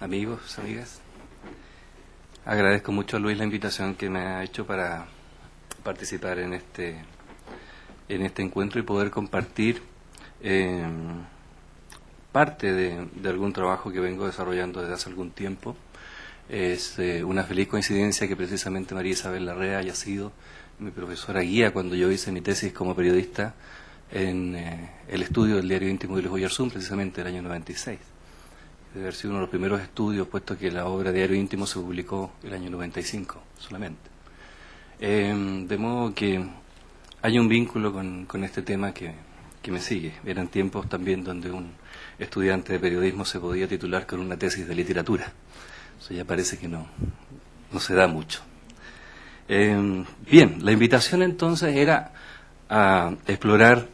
amigos, amigas. Agradezco mucho a Luis la invitación que me ha hecho para participar en este encuentro y poder compartir parte de algún trabajo que vengo desarrollando desde hace algún tiempo. Es una feliz coincidencia que precisamente María Isabel Larrea haya sido mi profesora guía cuando yo hice mi tesis como periodista en el estudio del diario íntimo de Luis Oyarzún, precisamente el año 96. Debe haber sido uno de los primeros estudios, puesto que la obra Diario Íntimo se publicó el año 95 solamente. De modo que hay un vínculo con este tema que me sigue. Eran tiempos también donde un estudiante de periodismo se podía titular con una tesis de literatura. Eso ya parece que no se da mucho. Bien, la invitación entonces era a explorar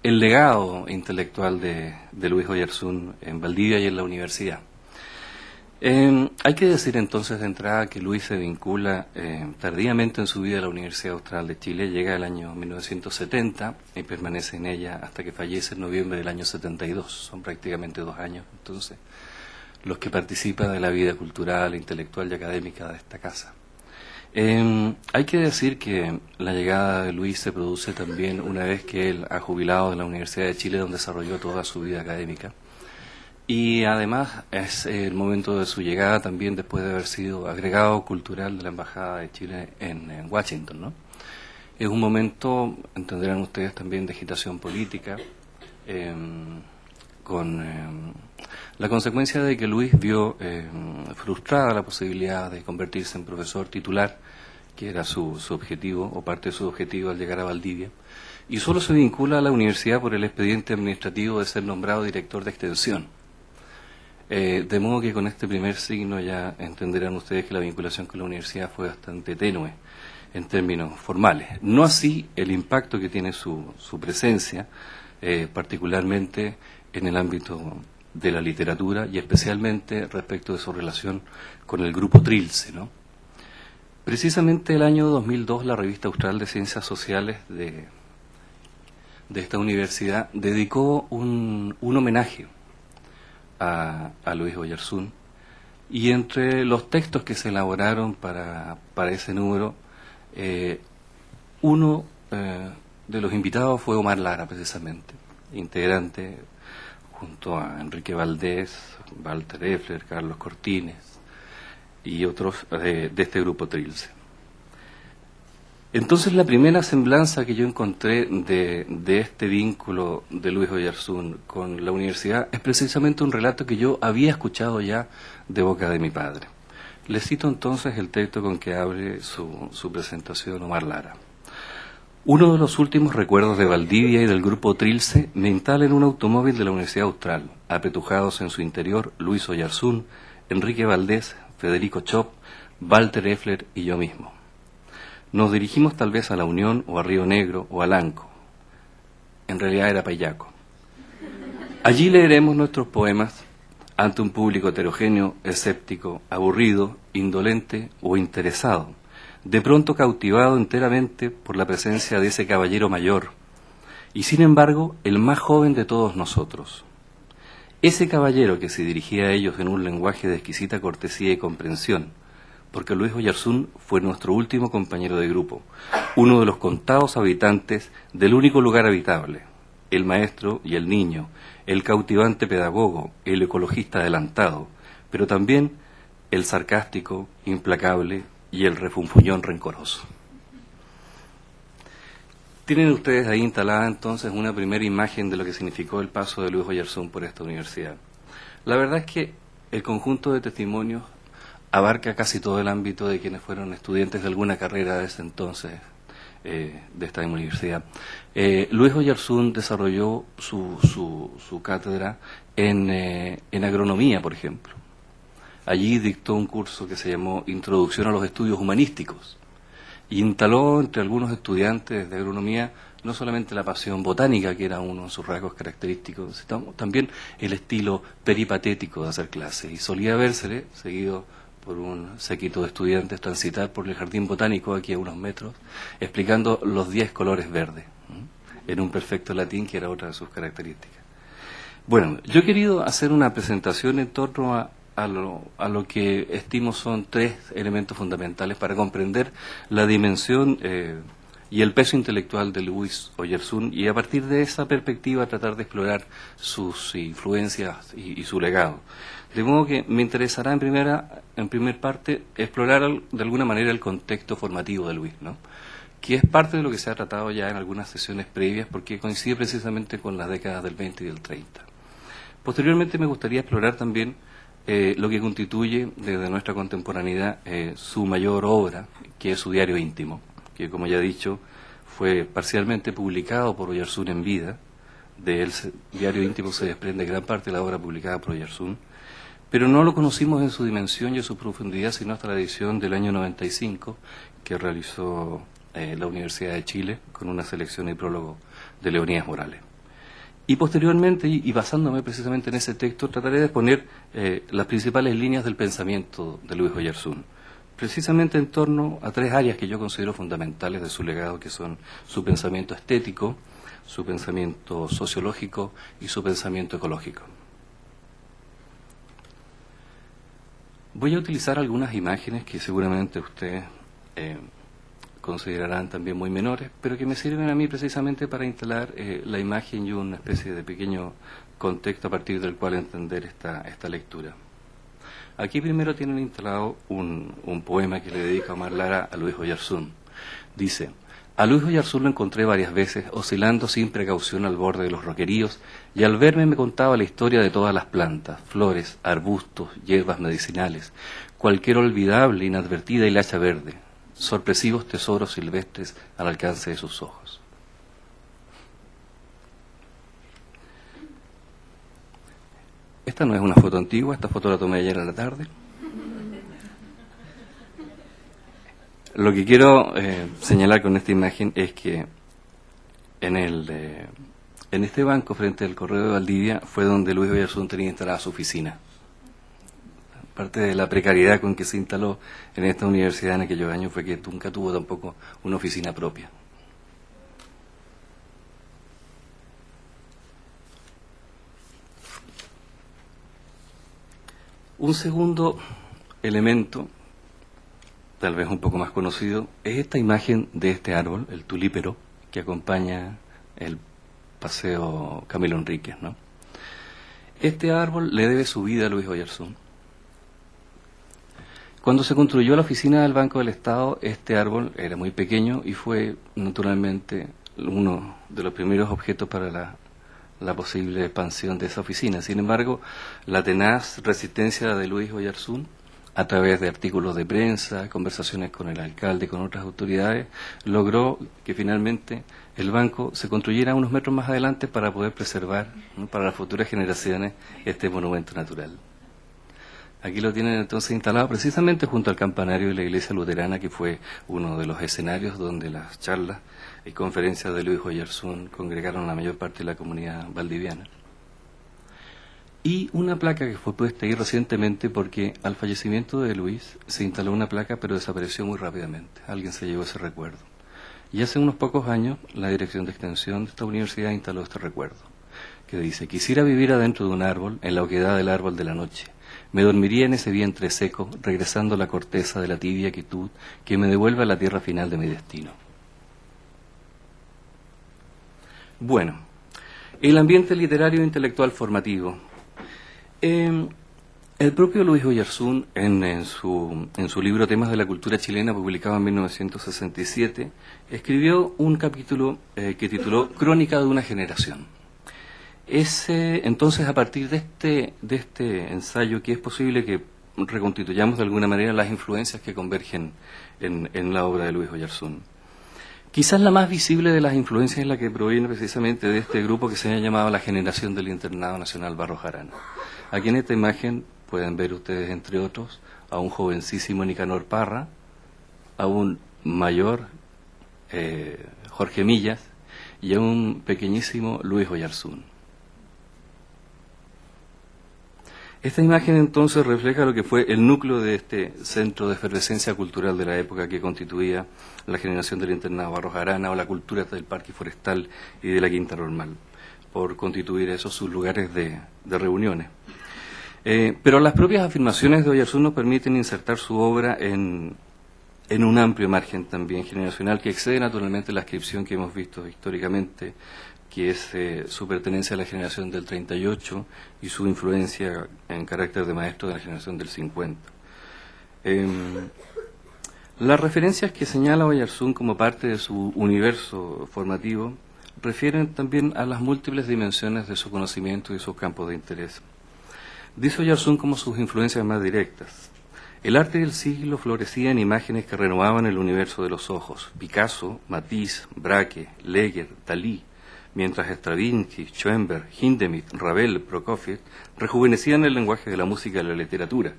el legado intelectual de Luis Oyarzún en Valdivia y en la universidad. Hay que decir entonces de entrada que Luis se vincula tardíamente en su vida a la Universidad Austral de Chile, llega el año 1970 y permanece en ella hasta que fallece en noviembre del año 72, son prácticamente 2 años entonces los que participan de la vida cultural, intelectual y académica de esta casa. Hay que decir que la llegada de Luis se produce también una vez que él ha jubilado de la Universidad de Chile, donde desarrolló toda su vida académica. Y además es el momento de su llegada también después de haber sido agregado cultural de la Embajada de Chile en Washington, ¿no? Es un momento, entenderán ustedes, también de agitación política, con la consecuencia de que Luis vio frustrada la posibilidad de convertirse en profesor titular, que era su objetivo, o parte de su objetivo al llegar a Valdivia, y solo se vincula a la universidad por el expediente administrativo de ser nombrado director de extensión. De modo que con este primer signo ya entenderán ustedes que la vinculación con la universidad fue bastante tenue en términos formales. No así el impacto que tiene su presencia, particularmente en el ámbito de la literatura y especialmente respecto de su relación con el grupo Trilce, ¿no? Precisamente el año 2002 la Revista Austral de Ciencias Sociales de esta universidad dedicó un homenaje a Luis Oyarzún, y entre los textos que se elaboraron para ese número, uno de los invitados fue Omar Lara, precisamente, integrante junto a Enrique Valdés, Walter Effler, Carlos Cortines y otros de este grupo Trilce. Entonces la primera semblanza que yo encontré de este vínculo de Luis Oyarzún con la universidad es precisamente un relato que yo había escuchado ya de boca de mi padre. Le cito entonces el texto con que abre su presentación Omar Lara. Uno de los últimos recuerdos de Valdivia y del grupo Trilce me instala en un automóvil de la Universidad Austral, apretujados en su interior Luis Oyarzún, Enrique Valdés, Federico Chop, Walter Effler y yo mismo. Nos dirigimos tal vez a La Unión o a Río Negro o a Lanco. En realidad era Payaco. Allí leeremos nuestros poemas ante un público heterogéneo, escéptico, aburrido, indolente o interesado, de pronto cautivado enteramente por la presencia de ese caballero mayor, y sin embargo el más joven de todos nosotros. Ese caballero que se dirigía a ellos en un lenguaje de exquisita cortesía y comprensión, porque Luis Oyarzún fue nuestro último compañero de grupo, uno de los contados habitantes del único lugar habitable, el maestro y el niño, el cautivante pedagogo, el ecologista adelantado, pero también el sarcástico, implacable y el refunfuñón rencoroso. Tienen ustedes ahí instalada entonces una primera imagen de lo que significó el paso de Luis Oyarzún por esta universidad. La verdad es que el conjunto de testimonios abarca casi todo el ámbito de quienes fueron estudiantes de alguna carrera de ese entonces de esta universidad. Luis Oyarzún desarrolló su cátedra en agronomía, por ejemplo. Allí dictó un curso que se llamó Introducción a los Estudios Humanísticos, y instaló entre algunos estudiantes de agronomía no solamente la pasión botánica, que era uno de sus rasgos característicos, sino también el estilo peripatético de hacer clases, y solía vérsele, seguido por un séquito de estudiantes, transitar por el jardín botánico aquí a unos metros, explicando los 10 colores verdes, en un perfecto latín que era otra de sus características. Bueno, yo he querido hacer una presentación en torno a lo que estimo son tres elementos fundamentales para comprender la dimensión y el peso intelectual de Louis Oyersun, y a partir de esa perspectiva tratar de explorar sus influencias y su legado. De modo que me interesará en primer parte explorar de alguna manera el contexto formativo de Louis, ¿no?, que es parte de lo que se ha tratado ya en algunas sesiones previas, porque coincide precisamente con las décadas del 20 y del 30. Posteriormente me gustaría explorar también lo que constituye desde nuestra contemporaneidad su mayor obra, que es su diario íntimo, que, como ya he dicho, fue parcialmente publicado por Oyersun en vida. De él, diario íntimo, se desprende gran parte de la obra publicada por Oyersun, pero no lo conocimos en su dimensión y en su profundidad sino hasta la edición del año 95, que realizó la Universidad de Chile con una selección y prólogo de Leonidas Morales. Y posteriormente, y basándome precisamente en ese texto, trataré de exponer las principales líneas del pensamiento de Louis Oyersun, precisamente en torno a tres áreas que yo considero fundamentales de su legado, que son su pensamiento estético, su pensamiento sociológico y su pensamiento ecológico. Voy a utilizar algunas imágenes que seguramente ustedes considerarán también muy menores, pero que me sirven a mí precisamente para instalar la imagen y una especie de pequeño contexto a partir del cual entender esta lectura. Aquí primero tienen instalado un poema que le dedica Omar Lara a Louis Oyersun. Dice: a Louis Oyersun lo encontré varias veces oscilando sin precaución al borde de los roqueríos, y al verme me contaba la historia de todas las plantas, flores, arbustos, hierbas medicinales, cualquier olvidable, inadvertida hilacha verde, sorpresivos tesoros silvestres al alcance de sus ojos. Esta no es una foto antigua, esta foto la tomé ayer a la tarde. Lo que quiero señalar con esta imagen es que en este banco frente al Correo de Valdivia fue donde Louis Oyersun tenía instalada su oficina. Parte de la precariedad con que se instaló en esta universidad en aquellos años fue que nunca tuvo tampoco una oficina propia. Un segundo elemento, tal vez un poco más conocido, es esta imagen de este árbol, el tulípero, que acompaña el paseo Camilo Enríquez, ¿no? Este árbol le debe su vida a Louis Oyersun. Cuando se construyó la oficina del Banco del Estado, este árbol era muy pequeño y fue naturalmente uno de los primeros objetos para la posible expansión de esa oficina. Sin embargo, la tenaz resistencia de Louis Oyersun, a través de artículos de prensa, conversaciones con el alcalde y con otras autoridades, logró que finalmente el banco se construyera unos metros más adelante para poder preservar, ¿no?, para las futuras generaciones este monumento natural. Aquí lo tienen entonces instalado precisamente junto al campanario de la iglesia luterana, que fue uno de los escenarios donde las charlas y conferencias de Louis Oyersun congregaron a la mayor parte de la comunidad valdiviana. Y una placa que fue puesta ahí recientemente porque al fallecimiento de Luis se instaló una placa pero desapareció muy rápidamente. Alguien se llevó ese recuerdo. Y hace unos pocos años la Dirección de Extensión de esta universidad instaló este recuerdo, que dice: quisiera vivir adentro de un árbol, en la oquedad del árbol de la noche. Me dormiría en ese vientre seco, regresando a la corteza de la tibia quietud que me devuelve a la tierra final de mi destino. Bueno, el ambiente literario e intelectual formativo. El propio Louis Oyersun, en su libro Temas de la Cultura Chilena, publicado en 1967, escribió un capítulo que tituló Crónica de una generación. Entonces, a partir de este ensayo, que es posible que reconstituyamos de alguna manera las influencias que convergen en la obra de Louis Oyersun. Quizás la más visible de las influencias es la que proviene precisamente de este grupo que se ha llamado la generación del Internado Nacional Barros Arana. Aquí en esta imagen pueden ver ustedes, entre otros, a un jovencísimo Nicanor Parra, a un mayor Jorge Millas y a un pequeñísimo Louis Oyersun. Esta imagen entonces refleja lo que fue el núcleo de este centro de efervescencia cultural de la época que constituía la generación del Internado Barros Arana o la cultura del Parque Forestal y de la Quinta Normal. por constituir esos sus lugares de reuniones. Pero las propias afirmaciones de Oyarzún nos permiten insertar su obra en un amplio margen también generacional que excede naturalmente la ascripción que hemos visto históricamente, que es su pertenencia a la generación del 38 y su influencia en carácter de maestro de la generación del 50. Las referencias que señala Oyarzún como parte de su universo formativo refieren también a las múltiples dimensiones de su conocimiento y sus campos de interés. Dice Oyarzún como sus influencias más directas: el arte del siglo florecía en imágenes que renovaban el universo de los ojos, Picasso, Matisse, Braque, Leger, Dalí, mientras Stravinsky, Schoenberg, Hindemith, Ravel, Prokofiev rejuvenecían el lenguaje de la música y la literatura.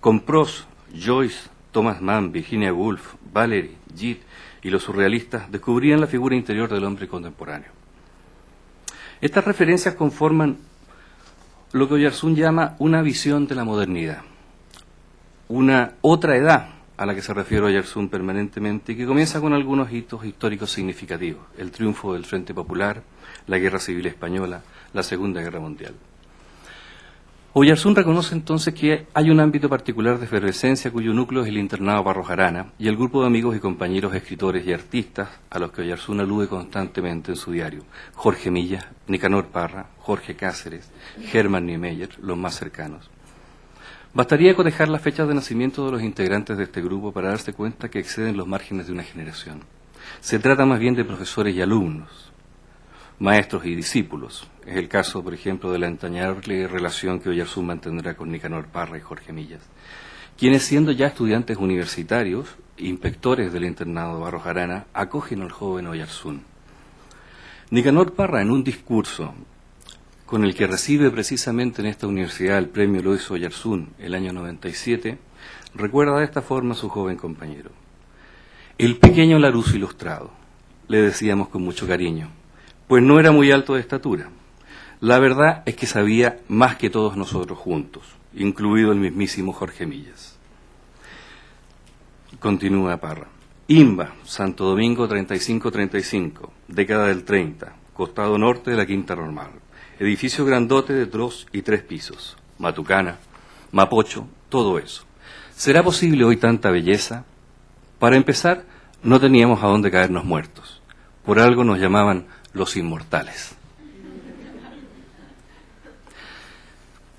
Con Proust, Joyce, Thomas Mann, Virginia Woolf, Valery, Gide y los surrealistas descubrían la figura interior del hombre contemporáneo. Estas referencias conforman lo que Oyarzún llama una visión de la modernidad, una otra edad a la que se refiere Oyarzún permanentemente y que comienza con algunos hitos históricos significativos: el triunfo del Frente Popular, la Guerra Civil Española, la Segunda Guerra Mundial. Oyarzún reconoce entonces que hay un ámbito particular de efervescencia cuyo núcleo es el internado Barros Arana y el grupo de amigos y compañeros escritores y artistas a los que Oyarzún alude constantemente en su diario: Jorge Millas, Nicanor Parra, Jorge Cáceres, Hermann Niemeyer, los más cercanos. Bastaría cotejar las fechas de nacimiento de los integrantes de este grupo para darse cuenta que exceden los márgenes de una generación. Se trata más bien de profesores y alumnos, maestros y discípulos. Es el caso, por ejemplo, de la entrañable relación que Oyarzún mantendrá con Nicanor Parra y Jorge Millas, quienes, siendo ya estudiantes universitarios, inspectores del internado Barros Arana, acogen al joven Oyarzún. Nicanor Parra, en un discurso con el que recibe precisamente en esta universidad el premio Luis Oyarzún el año 97, recuerda de esta forma a su joven compañero: el pequeño Larousse ilustrado, le decíamos con mucho cariño, pues no era muy alto de estatura. La verdad es que sabía más que todos nosotros juntos, incluido el mismísimo Jorge Millas. Continúa Parra: Imba, Santo Domingo 3535, década del 30, costado norte de la Quinta Normal, edificio grandote de 2 y 3 pisos, Matucana, Mapocho, todo eso. ¿Será posible hoy tanta belleza? Para empezar, no teníamos a dónde caernos muertos. Por algo nos llamaban los inmortales.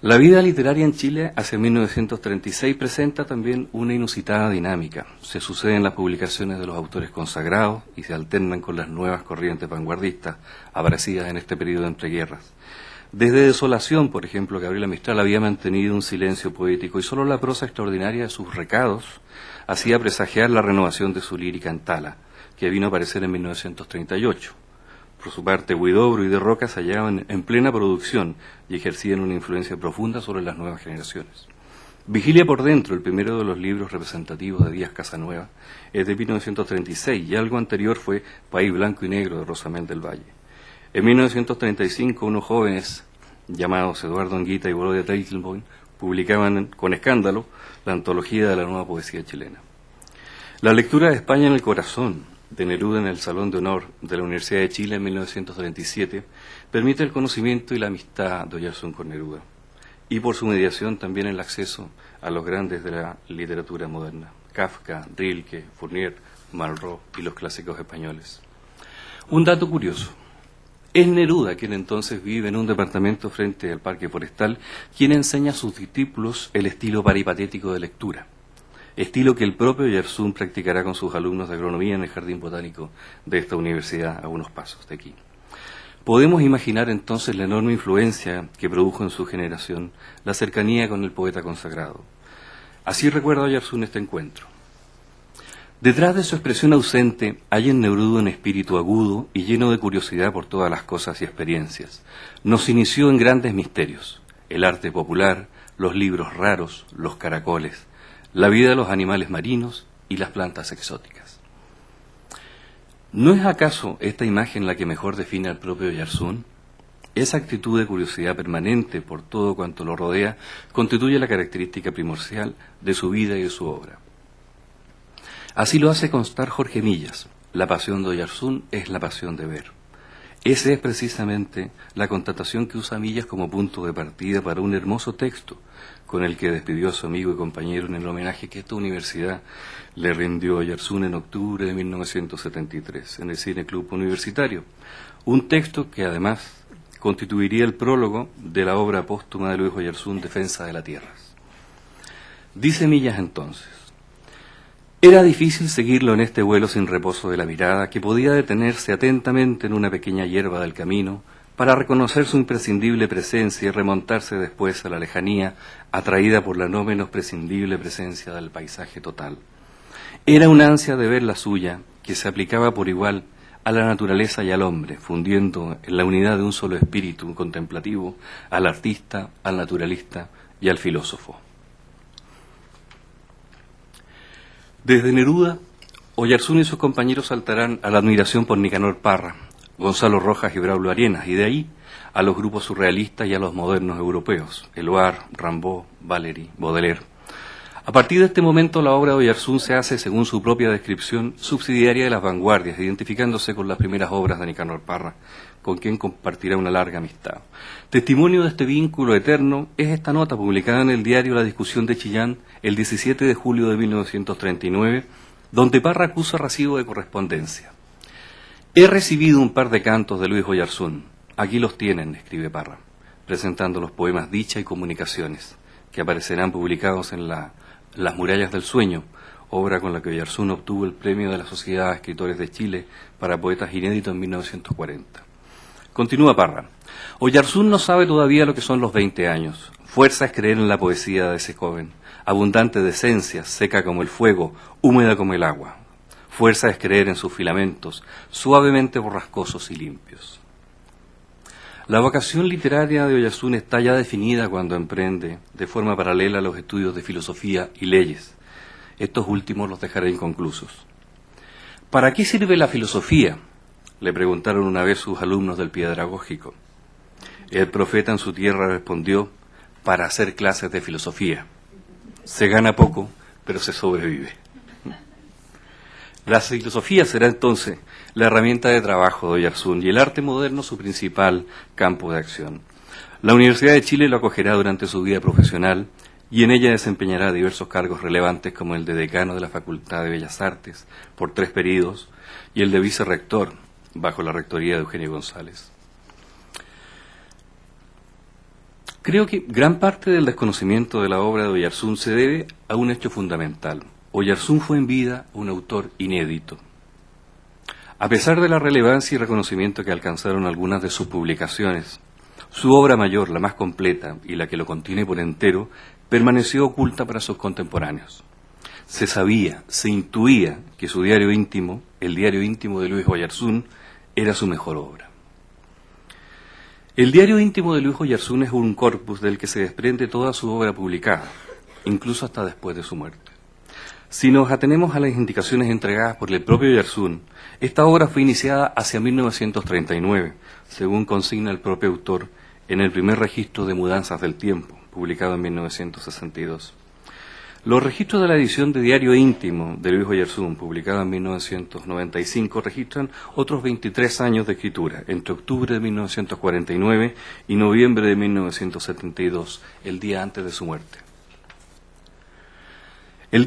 La vida literaria en Chile hacia 1936 presenta también una inusitada dinámica. Se suceden las publicaciones de los autores consagrados y se alternan con las nuevas corrientes vanguardistas aparecidas en este periodo de entreguerras. Desde Desolación, por ejemplo, Gabriela Mistral había mantenido un silencio poético y solo la prosa extraordinaria de sus recados hacía presagiar la renovación de su lírica en Tala, que vino a aparecer en 1938. Por su parte, Huidobro y De Roca se hallaban en plena producción y ejercían una influencia profunda sobre las nuevas generaciones. Vigilia por dentro, el primero de los libros representativos de Díaz Casanueva, es de 1936 y algo anterior fue País Blanco y Negro de Rosamel del Valle. En 1935, unos jóvenes llamados Eduardo Anguita y Bolodia Teitelboim publicaban con escándalo la antología de la nueva poesía chilena. La lectura de España en el corazón, de Neruda en el Salón de Honor de la Universidad de Chile en 1937, permite el conocimiento y la amistad de Oyarzún con Neruda, y por su mediación también el acceso a los grandes de la literatura moderna: Kafka, Rilke, Fournier, Malraux y los clásicos españoles. Un dato curioso: es Neruda, quien entonces vive en un departamento frente al Parque Forestal, quien enseña a sus discípulos el estilo peripatético de lectura, estilo que el propio Oyarzún practicará con sus alumnos de agronomía en el Jardín Botánico de esta universidad a unos pasos de aquí. Podemos imaginar entonces la enorme influencia que produjo en su generación la cercanía con el poeta consagrado. Así recuerda Oyarzún este encuentro: detrás de su expresión ausente hay en Neruda un espíritu agudo y lleno de curiosidad por todas las cosas y experiencias. Nos inició en grandes misterios: el arte popular, los libros raros, los caracoles, la vida de los animales marinos y las plantas exóticas. ¿No es acaso esta imagen la que mejor define al propio Oyarzún? Esa actitud de curiosidad permanente por todo cuanto lo rodea constituye la característica primordial de su vida y de su obra. Así lo hace constar Jorge Millas: la pasión de Oyarzún es la pasión de ver. Esa es precisamente la constatación que usa Millas como punto de partida para un hermoso texto con el que despidió a su amigo y compañero en el homenaje que esta universidad le rindió a Oyarzún en octubre de 1973 en el Cine Club Universitario. Un texto que además constituiría el prólogo de la obra póstuma de Luis Oyarzún, Defensa de la Tierra. Dice Millas entonces: era difícil seguirlo en este vuelo sin reposo de la mirada, que podía detenerse atentamente en una pequeña hierba del camino para reconocer su imprescindible presencia y remontarse después a la lejanía, atraída por la no menos prescindible presencia del paisaje total. Era una ansia de ver la suya, que se aplicaba por igual a la naturaleza y al hombre, fundiendo en la unidad de un solo espíritu contemplativo al artista, al naturalista y al filósofo. Desde Neruda, Oyarzún y sus compañeros saltarán a la admiración por Nicanor Parra, Gonzalo Rojas y Braulio Arenas, y de ahí a los grupos surrealistas y a los modernos europeos, Eluard, Rimbaud, Valéry, Baudelaire. A partir de este momento la obra de Oyarzún se hace, según su propia descripción, subsidiaria de las vanguardias, identificándose con las primeras obras de Nicanor Parra, con quien compartirá una larga amistad. Testimonio de este vínculo eterno es esta nota publicada en el diario La Discusión de Chillán el 17 de julio de 1939, donde Parra acusa recibo de correspondencia. He recibido un par de cantos de Luis Oyarzún. Aquí los tienen, escribe Parra, presentando los poemas Dicha y Comunicaciones, que aparecerán publicados en Las murallas del sueño, obra con la que Oyarzún obtuvo el premio de la Sociedad de Escritores de Chile para poetas inédito en 1940. Continúa Parra: Oyarzún no sabe todavía lo que son los 20 años. Fuerza es creer en la poesía de ese joven, abundante de esencias, seca como el fuego, húmeda como el agua. Fuerza es creer en sus filamentos, suavemente borrascosos y limpios. La vocación literaria de Oyarzún está ya definida cuando emprende, de forma paralela, los estudios de filosofía y leyes. Estos últimos los dejaré inconclusos. ¿Para qué sirve la filosofía?, le preguntaron una vez sus alumnos del Piedagógico. El profeta en su tierra respondió: para hacer clases de filosofía. Se gana poco, pero se sobrevive. La filosofía será entonces la herramienta de trabajo de Oyarzún y el arte moderno su principal campo de acción. La Universidad de Chile lo acogerá durante su vida profesional y en ella desempeñará diversos cargos relevantes como el de decano de la Facultad de Bellas Artes por 3 períodos y el de vicerrector bajo la rectoría de Eugenio González. Creo que gran parte del desconocimiento de la obra de Oyarzún se debe a un hecho fundamental. Oyarzún fue en vida un autor inédito. A pesar de la relevancia y reconocimiento que alcanzaron algunas de sus publicaciones, su obra mayor, la más completa y la que lo contiene por entero, permaneció oculta para sus contemporáneos. Se sabía, se intuía que su diario íntimo, el diario íntimo de Luis Oyarzún, era su mejor obra. El diario íntimo de Luis Oyarzún es un corpus del que se desprende toda su obra publicada, incluso hasta después de su muerte. Si nos atenemos a las indicaciones entregadas por el propio Oyarzún, esta obra fue iniciada hacia 1939, según consigna el propio autor en el primer registro de Mudanzas del Tiempo, publicado en 1962. Los registros de la edición de Diario Íntimo de Luis Oyarzún, publicado en 1995, registran otros 23 años de escritura, entre octubre de 1949 y noviembre de 1972, el día antes de su muerte. El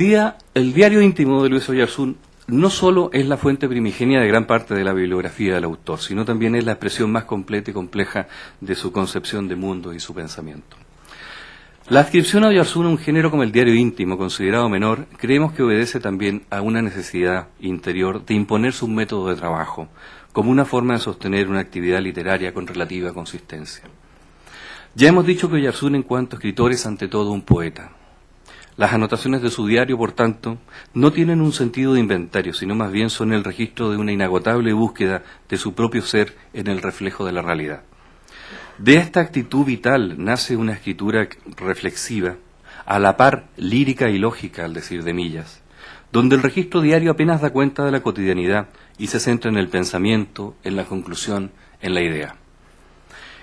Diario Íntimo de Luis Oyarzún no solo es la fuente primigenia de gran parte de la bibliografía del autor, sino también es la expresión más completa y compleja de su concepción de mundo y su pensamiento. La adscripción a Oyarzún a un género como el diario íntimo, considerado menor, creemos que obedece también a una necesidad interior de imponerse un método de trabajo, como una forma de sostener una actividad literaria con relativa consistencia. Ya hemos dicho que Oyarzún, en cuanto a escritor, es ante todo un poeta. Las anotaciones de su diario, por tanto, no tienen un sentido de inventario, sino más bien son el registro de una inagotable búsqueda de su propio ser en el reflejo de la realidad. De esta actitud vital nace una escritura reflexiva, a la par lírica y lógica, al decir de Millas, donde el registro diario apenas da cuenta de la cotidianidad y se centra en el pensamiento, en la conclusión, en la idea.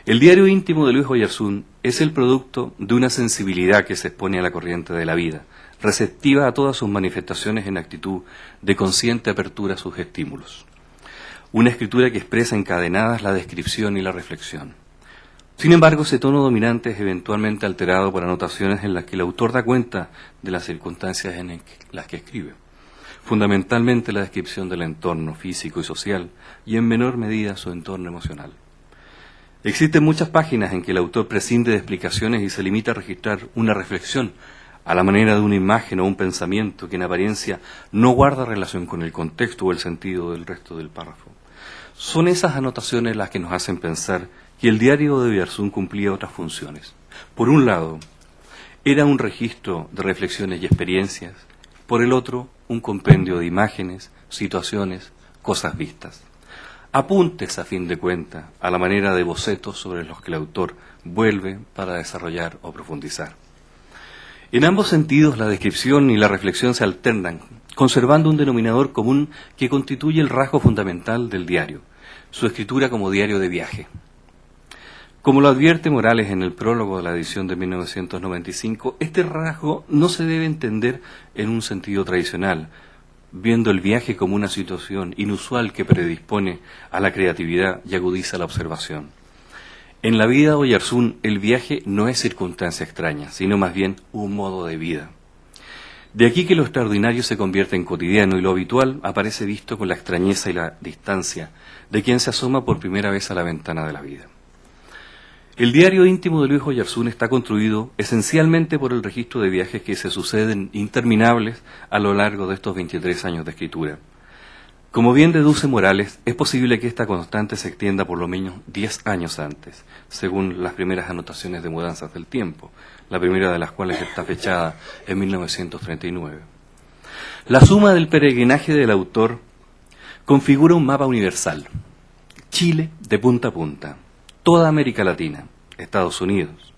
El diario íntimo de Luis Oyarzún es el producto de una sensibilidad que se expone a la corriente de la vida, receptiva a todas sus manifestaciones en actitud de consciente apertura a sus estímulos. una escritura que expresa encadenadas la descripción y la reflexión. Sin embargo, ese tono dominante es eventualmente alterado por anotaciones en las que el autor da cuenta de las circunstancias en las que escribe, fundamentalmente la descripción del entorno físico y social, y en menor medida su entorno emocional. Existen muchas páginas en que el autor prescinde de explicaciones y se limita a registrar una reflexión, a la manera de una imagen o un pensamiento que en apariencia no guarda relación con el contexto o el sentido del resto del párrafo. Son esas anotaciones las que nos hacen pensar que el diario de Oyarzún cumplía otras funciones. Por un lado, era un registro de reflexiones y experiencias, por el otro, un compendio de imágenes, situaciones, cosas vistas. Apuntes, a fin de cuentas, a la manera de bocetos sobre los que el autor vuelve para desarrollar o profundizar. En ambos sentidos, la descripción y la reflexión se alternan, conservando un denominador común que constituye el rasgo fundamental del diario, su escritura como diario de viaje. Como lo advierte Morales en el prólogo de la edición de 1995, este rasgo no se debe entender en un sentido tradicional, viendo el viaje como una situación inusual que predispone a la creatividad y agudiza la observación. En la vida de Oyarzún, el viaje no es circunstancia extraña, sino más bien un modo de vida. De aquí que lo extraordinario se convierte en cotidiano y lo habitual aparece visto con la extrañeza y la distancia de quien se asoma por primera vez a la ventana de la vida. El diario íntimo de Luis Oyarzún está construido esencialmente por el registro de viajes que se suceden interminables a lo largo de estos 23 años de escritura. Como bien deduce Morales, es posible que esta constante se extienda por lo menos 10 años antes, según las primeras anotaciones de Mudanzas del Tiempo, la primera de las cuales está fechada en 1939. La suma del peregrinaje del autor configura un mapa universal. Chile de punta a punta, toda América Latina, Estados Unidos,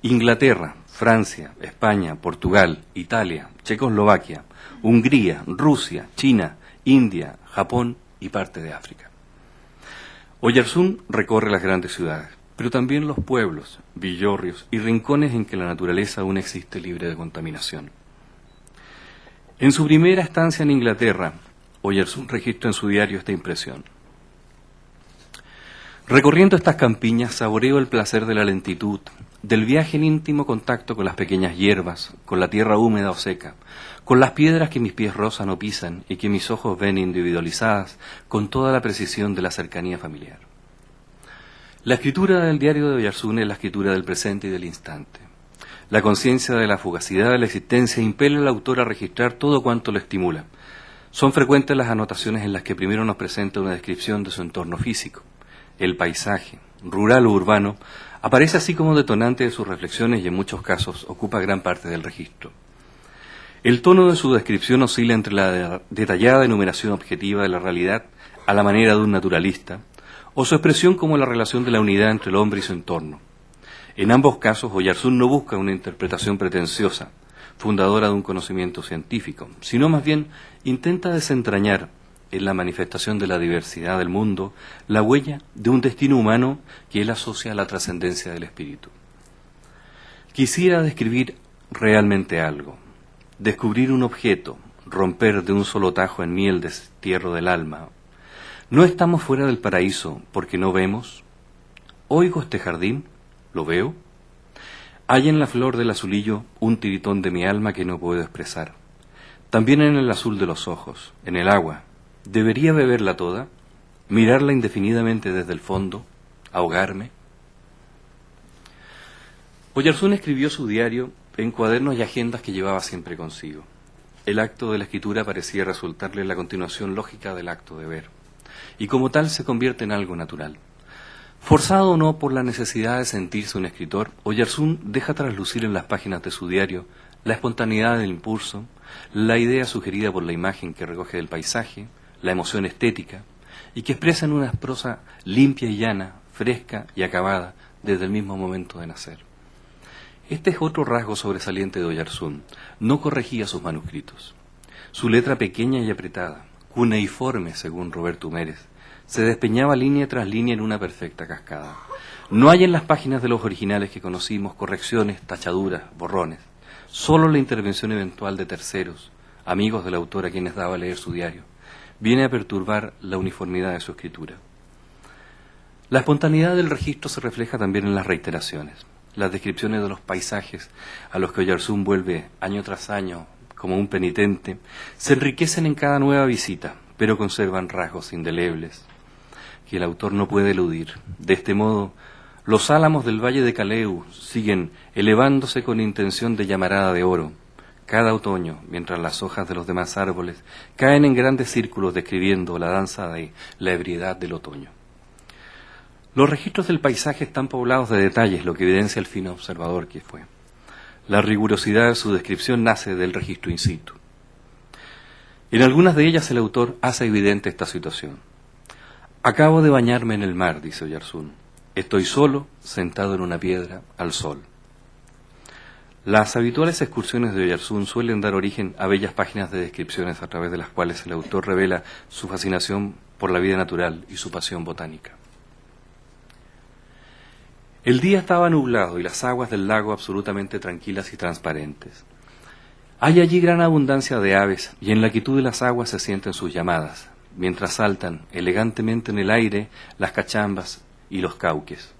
Inglaterra, Francia, España, Portugal, Italia, Checoslovaquia, Hungría, Rusia, China, India, Japón y parte de África. Oyarzún recorre las grandes ciudades, pero también los pueblos, villorrios y rincones en que la naturaleza aún existe libre de contaminación. En su primera estancia en Inglaterra, Oyarzún registra en su diario esta impresión. Recorriendo estas campiñas saboreo el placer de la lentitud, del viaje en íntimo contacto con las pequeñas hierbas, con la tierra húmeda o seca, con las piedras que mis pies rozan o pisan y que mis ojos ven individualizadas con toda la precisión de la cercanía familiar. La escritura del diario de Oyarzún es la escritura del presente y del instante. La conciencia de la fugacidad de la existencia impele al autor a registrar todo cuanto lo estimula. Son frecuentes las anotaciones en las que primero nos presenta una descripción de su entorno físico. El paisaje, rural o urbano, aparece así como detonante de sus reflexiones y en muchos casos ocupa gran parte del registro. El tono de su descripción oscila entre la detallada enumeración objetiva de la realidad a la manera de un naturalista, o su expresión como la relación de la unidad entre el hombre y su entorno. En ambos casos, Oyarzún no busca una interpretación pretenciosa, fundadora de un conocimiento científico, sino más bien intenta desentrañar en la manifestación de la diversidad del mundo, la huella de un destino humano que él asocia a la trascendencia del espíritu. Quisiera describir realmente algo, descubrir un objeto, romper de un solo tajo en mí el destierro del alma. ¿No estamos fuera del paraíso porque no vemos? ¿Oigo este jardín? ¿Lo veo? Hay en la flor del azulillo un tiritón de mi alma que no puedo expresar. También en el azul de los ojos, en el agua. ¿Debería beberla toda? ¿Mirarla indefinidamente desde el fondo? ¿Ahogarme? Oyarzún escribió su diario en cuadernos y agendas que llevaba siempre consigo. El acto de la escritura parecía resultarle la continuación lógica del acto de ver, y como tal se convierte en algo natural. Forzado o no por la necesidad de sentirse un escritor, Oyarzún deja traslucir en las páginas de su diario la espontaneidad del impulso, la idea sugerida por la imagen que recoge del paisaje, la emoción estética, y que expresa en una prosa limpia y llana, fresca y acabada desde el mismo momento de nacer. Este es otro rasgo sobresaliente de Oyarzún. No corregía sus manuscritos. Su letra pequeña y apretada, cuneiforme según Roberto Mérez, se despeñaba línea tras línea en una perfecta cascada. No hay en las páginas de los originales que conocimos correcciones, tachaduras, borrones. Solo la intervención eventual de terceros, amigos del autor a quienes daba a leer su diario. viene a perturbar la uniformidad de su escritura. La espontaneidad del registro se refleja también en las reiteraciones. Las descripciones de los paisajes a los que Oyarzún vuelve año tras año como un penitente se enriquecen en cada nueva visita, pero conservan rasgos indelebles que el autor no puede eludir. De este modo, los álamos del Valle de Caleu siguen elevándose con intención de llamarada de oro cada otoño, mientras las hojas de los demás árboles caen en grandes círculos describiendo la danza de la ebriedad del otoño. Los registros del paisaje están poblados de detalles, lo que evidencia el fino observador que fue. La rigurosidad de su descripción nace del registro in situ. En algunas de ellas el autor hace evidente esta situación. Acabo de bañarme en el mar, dice Oyarzún. Estoy solo, sentado en una piedra, al sol. Las habituales excursiones de Oyarzún suelen dar origen a bellas páginas de descripciones a través de las cuales el autor revela su fascinación por la vida natural y su pasión botánica. El día estaba nublado y las aguas del lago absolutamente tranquilas y transparentes. Hay allí gran abundancia de aves y en la quietud de las aguas se sienten sus llamadas, mientras saltan elegantemente en el aire las cachambas y los cauques.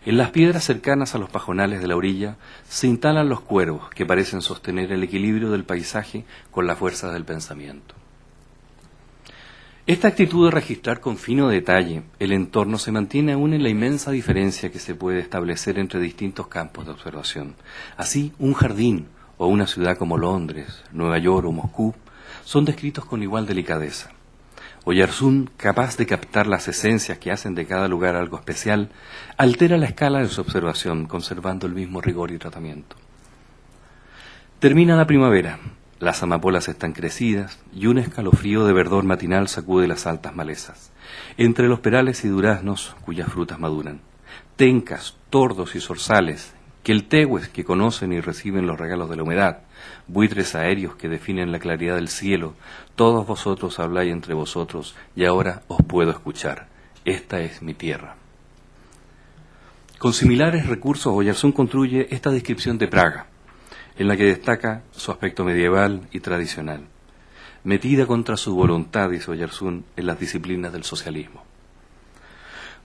En las piedras cercanas a los pajonales de la orilla se instalan los cuervos que parecen sostener el equilibrio del paisaje con la fuerza del pensamiento. Esta actitud de registrar con fino detalle el entorno se mantiene aún en la inmensa diferencia que se puede establecer entre distintos campos de observación. Así, un jardín o una ciudad como Londres, Nueva York o Moscú son descritos con igual delicadeza. Oyarzún, capaz de captar las esencias que hacen de cada lugar algo especial, altera la escala de su observación, conservando el mismo rigor y tratamiento. Termina la primavera, las amapolas están crecidas y un escalofrío de verdor matinal sacude las altas malezas. Entre los perales y duraznos, cuyas frutas maduran, tencas, tordos y zorzales, que el tehues que conocen y reciben los regalos de la humedad, buitres aéreos que definen la claridad del cielo, todos vosotros habláis entre vosotros, y ahora os puedo escuchar. Esta es mi tierra. Con similares recursos, Oyarzún construye esta descripción de Praga, en la que destaca su aspecto medieval y tradicional, metida contra su voluntad, dice Oyarzún, en las disciplinas del socialismo.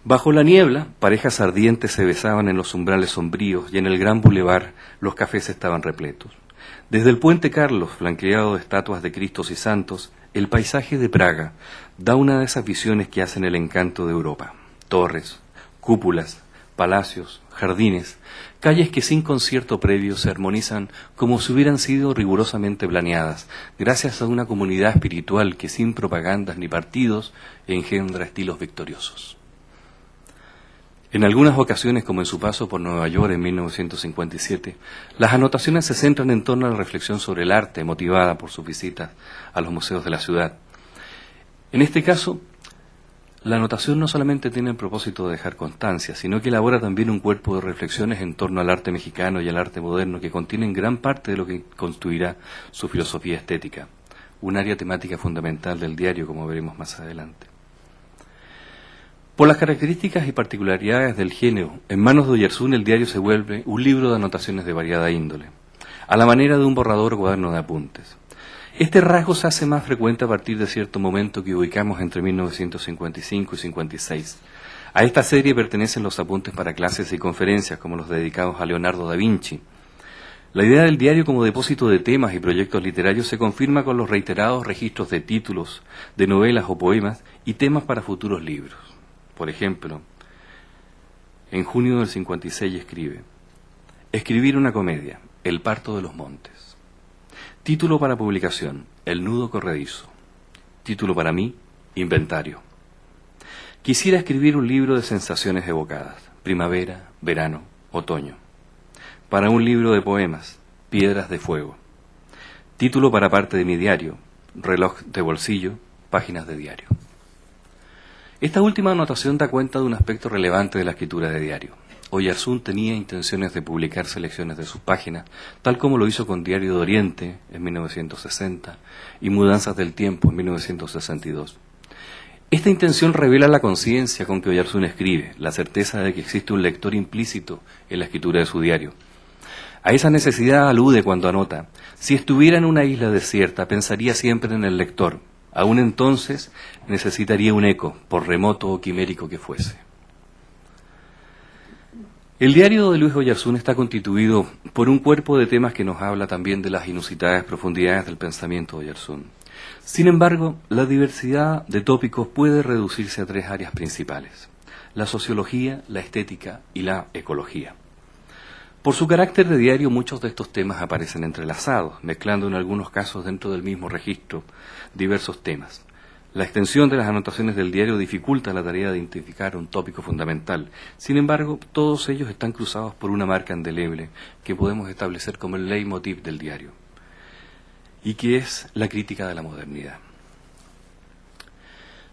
Bajo la niebla, parejas ardientes se besaban en los umbrales sombríos y en el gran bulevar los cafés estaban repletos. Desde el puente Carlos, flanqueado de estatuas de Cristos y santos, el paisaje de Praga da una de esas visiones que hacen el encanto de Europa. Torres, cúpulas, palacios, jardines, calles que sin concierto previo se armonizan como si hubieran sido rigurosamente planeadas, gracias a una comunidad espiritual que sin propagandas ni partidos engendra estilos victoriosos. En algunas ocasiones, como en su paso por Nueva York en 1957, las anotaciones se centran en torno a la reflexión sobre el arte motivada por sus visitas a los museos de la ciudad. En este caso, la anotación no solamente tiene el propósito de dejar constancia, sino que elabora también un cuerpo de reflexiones en torno al arte mexicano y al arte moderno que contienen gran parte de lo que constituirá su filosofía estética, un área temática fundamental del diario, como veremos más adelante. Por las características y particularidades del género, en manos de Oyarzún el diario se vuelve un libro de anotaciones de variada índole, a la manera de un borrador o cuaderno de apuntes. Este rasgo se hace más frecuente a partir de cierto momento que ubicamos entre 1955 y 56. A esta serie pertenecen los apuntes para clases y conferencias, como los dedicados a Leonardo da Vinci. La idea del diario como depósito de temas y proyectos literarios se confirma con los reiterados registros de títulos, de novelas o poemas y temas para futuros libros. Por ejemplo, en junio del 56 escribe: escribir una comedia, El parto de los montes. Título para publicación, El nudo corredizo. Título para mí, Inventario. Quisiera escribir un libro de sensaciones evocadas, primavera, verano, otoño. Para un libro de poemas, Piedras de fuego. Título para parte de mi diario, Reloj de bolsillo, páginas de diario. Esta última anotación da cuenta de un aspecto relevante de la escritura de diario. Oyarzún tenía intenciones de publicar selecciones de sus páginas, tal como lo hizo con Diario de Oriente en 1960 y Mudanzas del Tiempo en 1962. Esta intención revela la conciencia con que Oyarzún escribe, la certeza de que existe un lector implícito en la escritura de su diario. A esa necesidad alude cuando anota: si estuviera en una isla desierta, pensaría siempre en el lector, Aún entonces necesitaría un eco, por remoto o quimérico que fuese. El diario de Luis Oyarzún está constituido por un cuerpo de temas que nos habla también de las inusitadas profundidades del pensamiento de Oyarzún. Sin embargo, la diversidad de tópicos puede reducirse a tres áreas principales: la sociología, la estética y la ecología. Por su carácter de diario, muchos de estos temas aparecen entrelazados, mezclando en algunos casos dentro del mismo registro diversos temas. La extensión de las anotaciones del diario dificulta la tarea de identificar un tópico fundamental. Sin embargo, todos ellos están cruzados por una marca indeleble que podemos establecer como el leitmotiv del diario, y que es la crítica de la modernidad.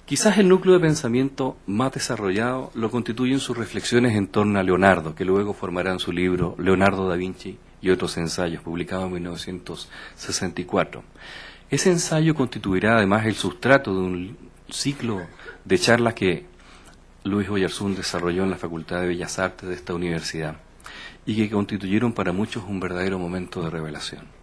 Quizás el núcleo de pensamiento más desarrollado lo constituyen sus reflexiones en torno a Leonardo, que luego formarán su libro Leonardo da Vinci y otros ensayos, publicado en 1964. Ese ensayo constituirá además el sustrato de un ciclo de charlas que Luis Oyarzún desarrolló en la Facultad de Bellas Artes de esta universidad y que constituyeron para muchos un verdadero momento de revelación.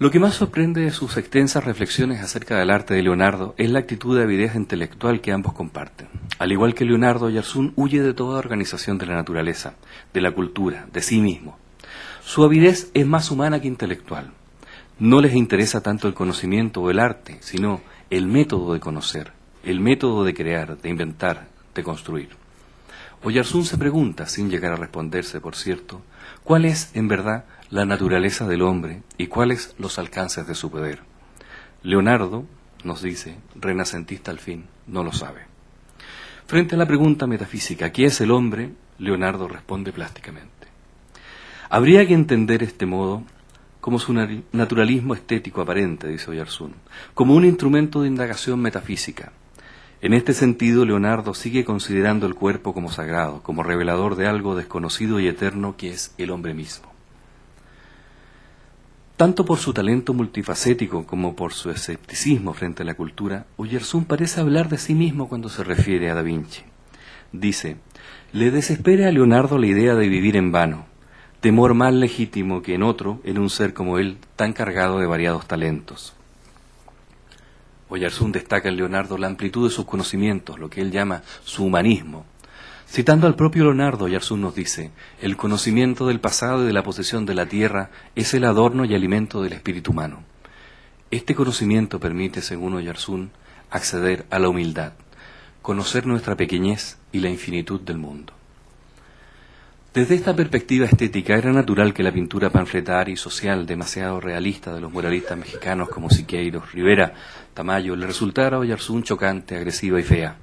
Lo que más sorprende de sus extensas reflexiones acerca del arte de Leonardo es la actitud de avidez intelectual que ambos comparten. Al igual que Leonardo, Oyarzún huye de toda organización de la naturaleza, de la cultura, de sí mismo. Su avidez es más humana que intelectual. No les interesa tanto el conocimiento o el arte, sino el método de conocer, el método de crear, de inventar, de construir. Oyarzún se pregunta, sin llegar a responderse, por cierto, cuál es, en verdad, la naturaleza del hombre y cuáles los alcances de su poder. Leonardo, nos dice, renacentista al fin, no lo sabe. Frente a la pregunta metafísica, ¿qué es el hombre?, Leonardo responde plásticamente: habría que entender este modo como su naturalismo estético aparente, dice Oyarzún, como un instrumento de indagación metafísica. En este sentido, Leonardo sigue considerando el cuerpo como sagrado, como revelador de algo desconocido y eterno que es el hombre mismo. Tanto por su talento multifacético como por su escepticismo frente a la cultura, Oyarzún parece hablar de sí mismo cuando se refiere a Da Vinci. Dice: le desespera a Leonardo la idea de vivir en vano, temor más legítimo que en otro, en un ser como él, tan cargado de variados talentos. Oyarzún destaca en Leonardo la amplitud de sus conocimientos, lo que él llama su humanismo. Citando al propio Leonardo, Oyarzún nos dice: el conocimiento del pasado y de la posesión de la tierra es el adorno y alimento del espíritu humano. Este conocimiento permite, según Oyarzún, acceder a la humildad, conocer nuestra pequeñez y la infinitud del mundo. Desde esta perspectiva estética era natural que la pintura panfletaria y social demasiado realista de los muralistas mexicanos como Siqueiros, Rivera, Tamayo le resultara a Oyarzún chocante, agresiva y fea.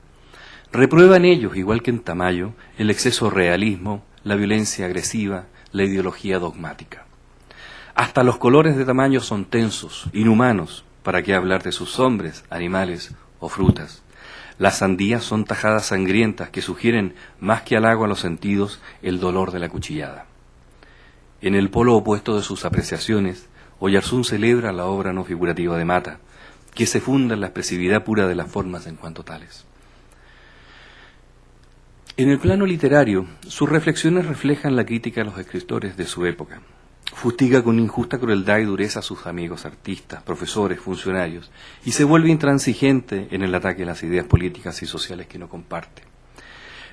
Reprueba en ellos, igual que en Tamayo, el exceso de realismo, la violencia agresiva, la ideología dogmática. Hasta los colores de Tamayo son tensos, inhumanos, para qué hablar de sus hombres, animales o frutas. Las sandías son tajadas sangrientas que sugieren, más que halago a los sentidos, el dolor de la cuchillada. En el polo opuesto de sus apreciaciones, Oyarzún celebra la obra no figurativa de Mata, que se funda en la expresividad pura de las formas en cuanto tales. En el plano literario, sus reflexiones reflejan la crítica a los escritores de su época. Fustiga con injusta crueldad y dureza a sus amigos artistas, profesores, funcionarios, y se vuelve intransigente en el ataque a las ideas políticas y sociales que no comparte.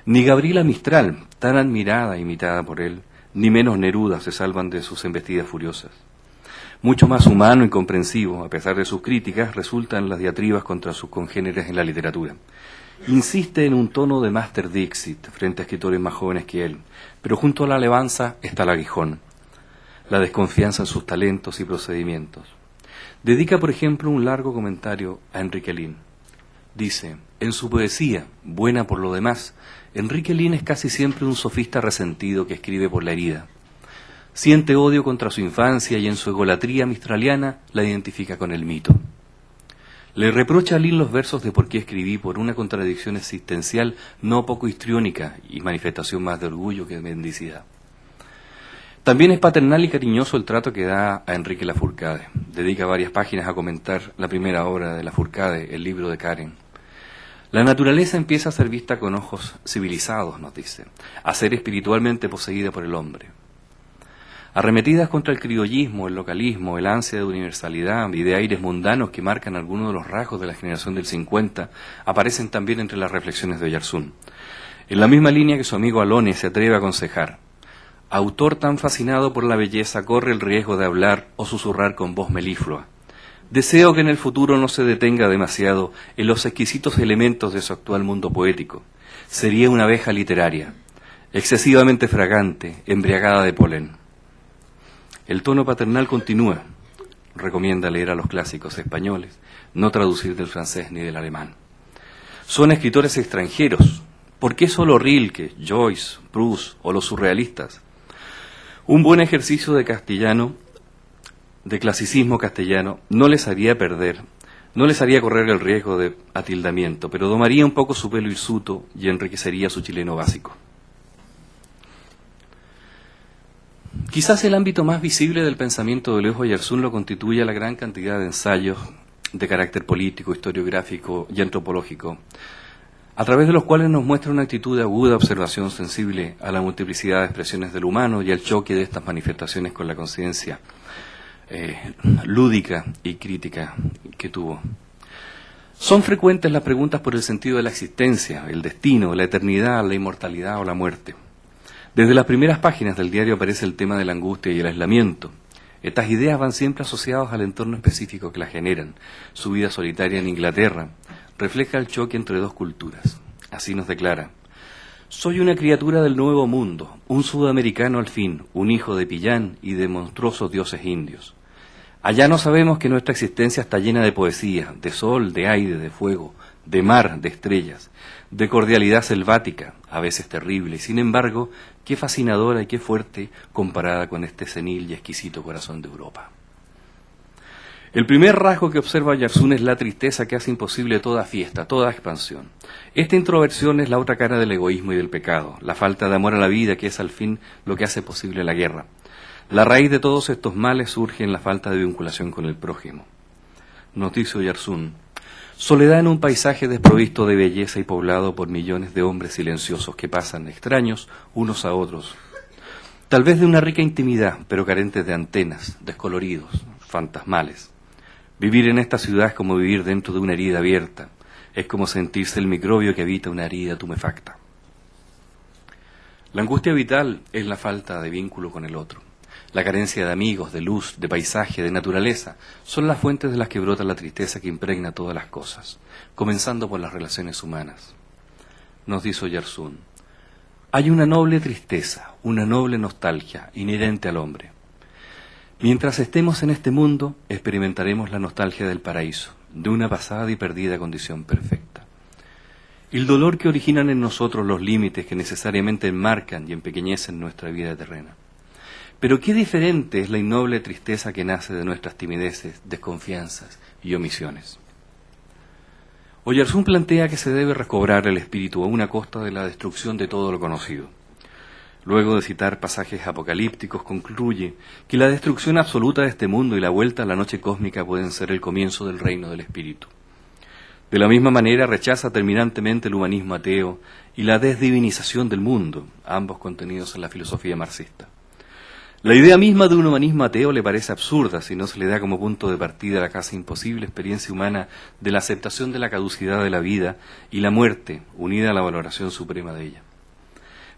Ni Gabriela Mistral, tan admirada e imitada por él, ni menos Neruda se salvan de sus embestidas furiosas. Mucho más humano y comprensivo, a pesar de sus críticas, resultan las diatribas contra sus congéneres en la literatura. Insiste en un tono de Master Dixit frente a escritores más jóvenes que él, pero junto a la alabanza está el aguijón, la desconfianza en sus talentos y procedimientos. Dedica, por ejemplo, un largo comentario a Enrique Lihn. Dice: en su poesía, buena por lo demás, Enrique Lihn es casi siempre un sofista resentido que escribe por la herida. Siente odio contra su infancia y en su egolatría mistraliana la identifica con el mito. Le reprocha a Lihn los versos de Por qué escribí por una contradicción existencial no poco histriónica y manifestación más de orgullo que de mendicidad. También es paternal y cariñoso el trato que da a Enrique Lafourcade. Dedica varias páginas a comentar la primera obra de Lafourcade, el libro de Karen. La naturaleza empieza a ser vista con ojos civilizados, nos dice, a ser espiritualmente poseída por el hombre. Arremetidas contra el criollismo, el localismo, el ansia de universalidad y de aires mundanos que marcan algunos de los rasgos de la generación del 50, aparecen también entre las reflexiones de Oyarzún. En la misma línea que su amigo Alone se atreve a aconsejar: autor tan fascinado por la belleza corre el riesgo de hablar o susurrar con voz meliflua. Deseo que en el futuro no se detenga demasiado en los exquisitos elementos de su actual mundo poético. Sería una abeja literaria, excesivamente fragante, embriagada de polen. El tono paternal continúa. Recomienda leer a los clásicos españoles, no traducir del francés ni del alemán. Son escritores extranjeros. ¿Por qué solo Rilke, Joyce, Proust o los surrealistas? Un buen ejercicio de castellano, de clasicismo castellano, no les haría correr el riesgo de atildamiento, pero domaría un poco su pelo hirsuto y enriquecería su chileno básico. Quizás el ámbito más visible del pensamiento de Luis Oyarzún lo constituye la gran cantidad de ensayos de carácter político, historiográfico y antropológico, a través de los cuales nos muestra una actitud de aguda observación sensible a la multiplicidad de expresiones del humano y al choque de estas manifestaciones con la conciencia lúdica y crítica que tuvo. Son frecuentes las preguntas por el sentido de la existencia, el destino, la eternidad, la inmortalidad o la muerte. Desde las primeras páginas del diario aparece el tema de la angustia y el aislamiento. Estas ideas van siempre asociadas al entorno específico que las generan. Su vida solitaria en Inglaterra refleja el choque entre dos culturas. Así nos declara: soy una criatura del nuevo mundo, un sudamericano al fin, un hijo de Pillán y de monstruosos dioses indios. Allá no sabemos que nuestra existencia está llena de poesía, de sol, de aire, de fuego, de mar, de estrellas, de cordialidad selvática, a veces terrible, y sin embargo, qué fascinadora y qué fuerte comparada con este senil y exquisito corazón de Europa. El primer rasgo que observa Oyarzún es la tristeza que hace imposible toda fiesta, toda expansión. Esta introversión es la otra cara del egoísmo y del pecado, la falta de amor a la vida que es al fin lo que hace posible la guerra. La raíz de todos estos males surge en la falta de vinculación con el prójimo. Nos dice Oyarzún: soledad en un paisaje desprovisto de belleza y poblado por millones de hombres silenciosos que pasan extraños unos a otros, tal vez de una rica intimidad, pero carentes de antenas, descoloridos, fantasmales. Vivir en esta ciudad es como vivir dentro de una herida abierta, es como sentirse el microbio que habita una herida tumefacta. La angustia vital es la falta de vínculo con el otro. La carencia de amigos, de luz, de paisaje, de naturaleza, son las fuentes de las que brota la tristeza que impregna todas las cosas, comenzando por las relaciones humanas. Nos dice Oyarzún: hay una noble tristeza, una noble nostalgia inherente al hombre. Mientras estemos en este mundo, experimentaremos la nostalgia del paraíso, de una pasada y perdida condición perfecta. El dolor que originan en nosotros los límites que necesariamente enmarcan y empequeñecen nuestra vida terrena. Pero qué diferente es la innoble tristeza que nace de nuestras timideces, desconfianzas y omisiones. Oyarzún plantea que se debe recobrar el espíritu aún a costa de la destrucción de todo lo conocido. Luego de citar pasajes apocalípticos, concluye que la destrucción absoluta de este mundo y la vuelta a la noche cósmica pueden ser el comienzo del reino del espíritu. De la misma manera rechaza terminantemente el humanismo ateo y la desdivinización del mundo, ambos contenidos en la filosofía marxista. La idea misma de un humanismo ateo le parece absurda si no se le da como punto de partida la casi imposible experiencia humana de la aceptación de la caducidad de la vida y la muerte, unida a la valoración suprema de ella.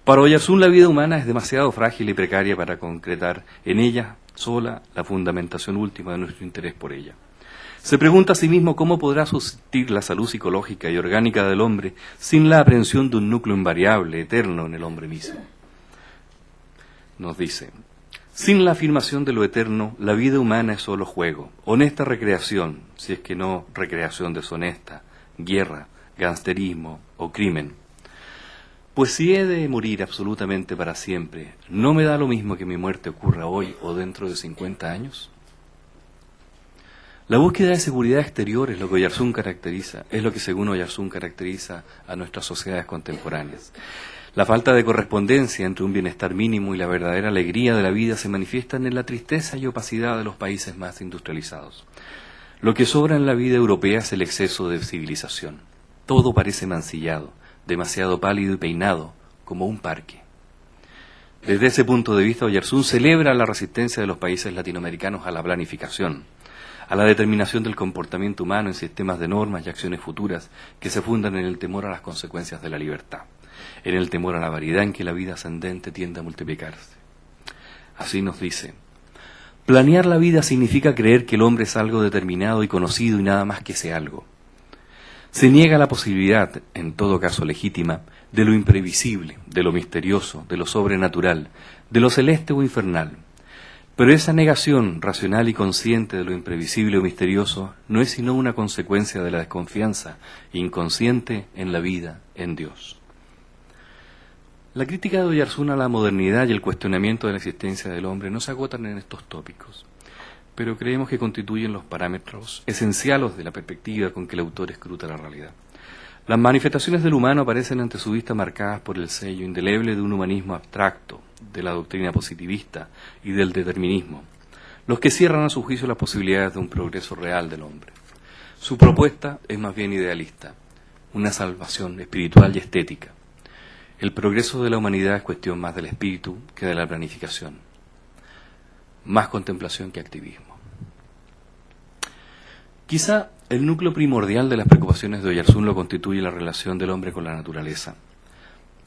Para Oyarzún la vida humana es demasiado frágil y precaria para concretar en ella sola la fundamentación última de nuestro interés por ella. Se pregunta a sí mismo cómo podrá subsistir la salud psicológica y orgánica del hombre sin la aprehensión de un núcleo invariable, eterno en el hombre mismo. Nos dice: sin la afirmación de lo eterno, la vida humana es solo juego, honesta recreación, si es que no recreación deshonesta, guerra, gangsterismo o crimen. Pues si he de morir absolutamente para siempre, ¿no me da lo mismo que mi muerte ocurra hoy o dentro de 50 años? La búsqueda de seguridad exterior es lo que Oyarzún caracteriza, es lo que según Oyarzún caracteriza a nuestras sociedades contemporáneas. La falta de correspondencia entre un bienestar mínimo y la verdadera alegría de la vida se manifiestan en la tristeza y opacidad de los países más industrializados. Lo que sobra en la vida europea es el exceso de civilización. Todo parece mancillado, demasiado pálido y peinado, como un parque. Desde ese punto de vista, Oyarzún celebra la resistencia de los países latinoamericanos a la planificación, a la determinación del comportamiento humano en sistemas de normas y acciones futuras que se fundan en el temor a las consecuencias de la libertad, en el temor a la variedad en que la vida ascendente tiende a multiplicarse. Así nos dice: planear la vida significa creer que el hombre es algo determinado y conocido y nada más que ese algo. Se niega la posibilidad, en todo caso legítima, de lo imprevisible, de lo misterioso, de lo sobrenatural, de lo celeste o infernal. Pero esa negación racional y consciente de lo imprevisible o misterioso no es sino una consecuencia de la desconfianza inconsciente en la vida, en Dios. La crítica de Oyarzún a la modernidad y el cuestionamiento de la existencia del hombre no se agotan en estos tópicos, pero creemos que constituyen los parámetros esenciales de la perspectiva con que el autor escruta la realidad. Las manifestaciones del humano aparecen ante su vista marcadas por el sello indeleble de un humanismo abstracto, de la doctrina positivista y del determinismo, los que cierran a su juicio las posibilidades de un progreso real del hombre. Su propuesta es más bien idealista, una salvación espiritual y estética. El progreso de la humanidad es cuestión más del espíritu que de la planificación, más contemplación que activismo. Quizá el núcleo primordial de las preocupaciones de Oyarzún lo constituye la relación del hombre con la naturaleza.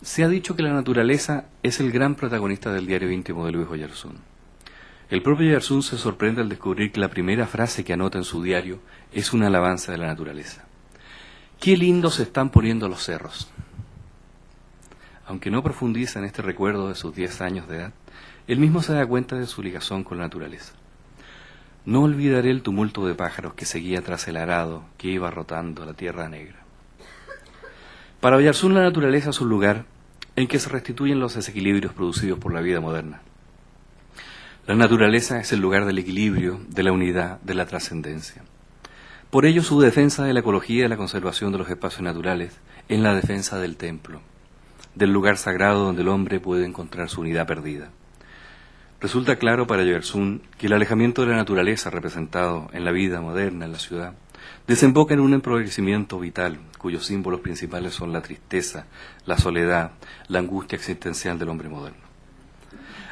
Se ha dicho que la naturaleza es el gran protagonista del diario íntimo de Luis Oyarzún. El propio Oyarzún se sorprende al descubrir que la primera frase que anota en su diario es una alabanza de la naturaleza. ¡Qué lindos se están poniendo los cerros! Aunque no profundiza en este recuerdo de sus 10 años de edad, él mismo se da cuenta de su ligación con la naturaleza. No olvidaré el tumulto de pájaros que seguía tras el arado que iba rotando la tierra negra. Para Oyarzún la naturaleza es un lugar en que se restituyen los desequilibrios producidos por la vida moderna. La naturaleza es el lugar del equilibrio, de la unidad, de la trascendencia. Por ello su defensa de la ecología y de la conservación de los espacios naturales es la defensa del templo, del lugar sagrado donde el hombre puede encontrar su unidad perdida. Resulta claro para Oyarzún que el alejamiento de la naturaleza representado en la vida moderna en la ciudad desemboca en un empobrecimiento vital cuyos símbolos principales son la tristeza, la soledad, la angustia existencial del hombre moderno.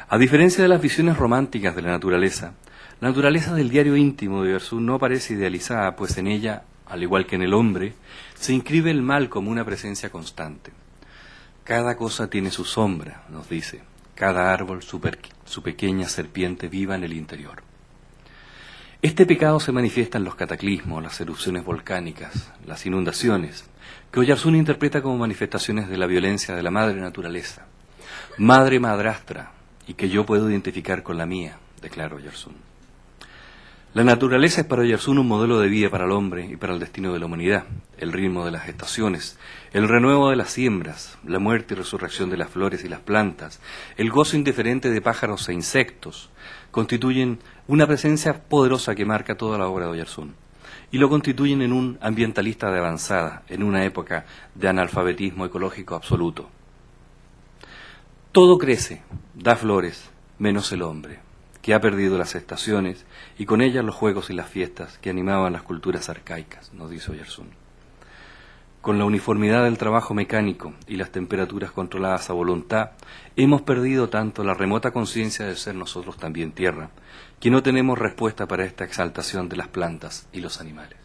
A diferencia de las visiones románticas de la naturaleza del diario íntimo de Oyarzún no parece idealizada, pues en ella, al igual que en el hombre, se inscribe el mal como una presencia constante. Cada cosa tiene su sombra, nos dice, cada árbol su pequeña serpiente viva en el interior. Este pecado se manifiesta en los cataclismos, las erupciones volcánicas, las inundaciones, que Oyarzún interpreta como manifestaciones de la violencia de la madre naturaleza, madre madrastra, y que yo puedo identificar con la mía, declara Oyarzún. La naturaleza es para Oyarzún un modelo de vida para el hombre y para el destino de la humanidad, el ritmo de las estaciones, el renuevo de las siembras, la muerte y resurrección de las flores y las plantas, el gozo indiferente de pájaros e insectos, constituyen una presencia poderosa que marca toda la obra de Oyarzún, y lo constituyen en un ambientalista de avanzada, en una época de analfabetismo ecológico absoluto. Todo crece, da flores, menos el hombre, que ha perdido las estaciones y con ellas los juegos y las fiestas que animaban las culturas arcaicas, nos dice Oyarzún. Con la uniformidad del trabajo mecánico y las temperaturas controladas a voluntad, hemos perdido tanto la remota conciencia de ser nosotros también tierra, que no tenemos respuesta para esta exaltación de las plantas y los animales.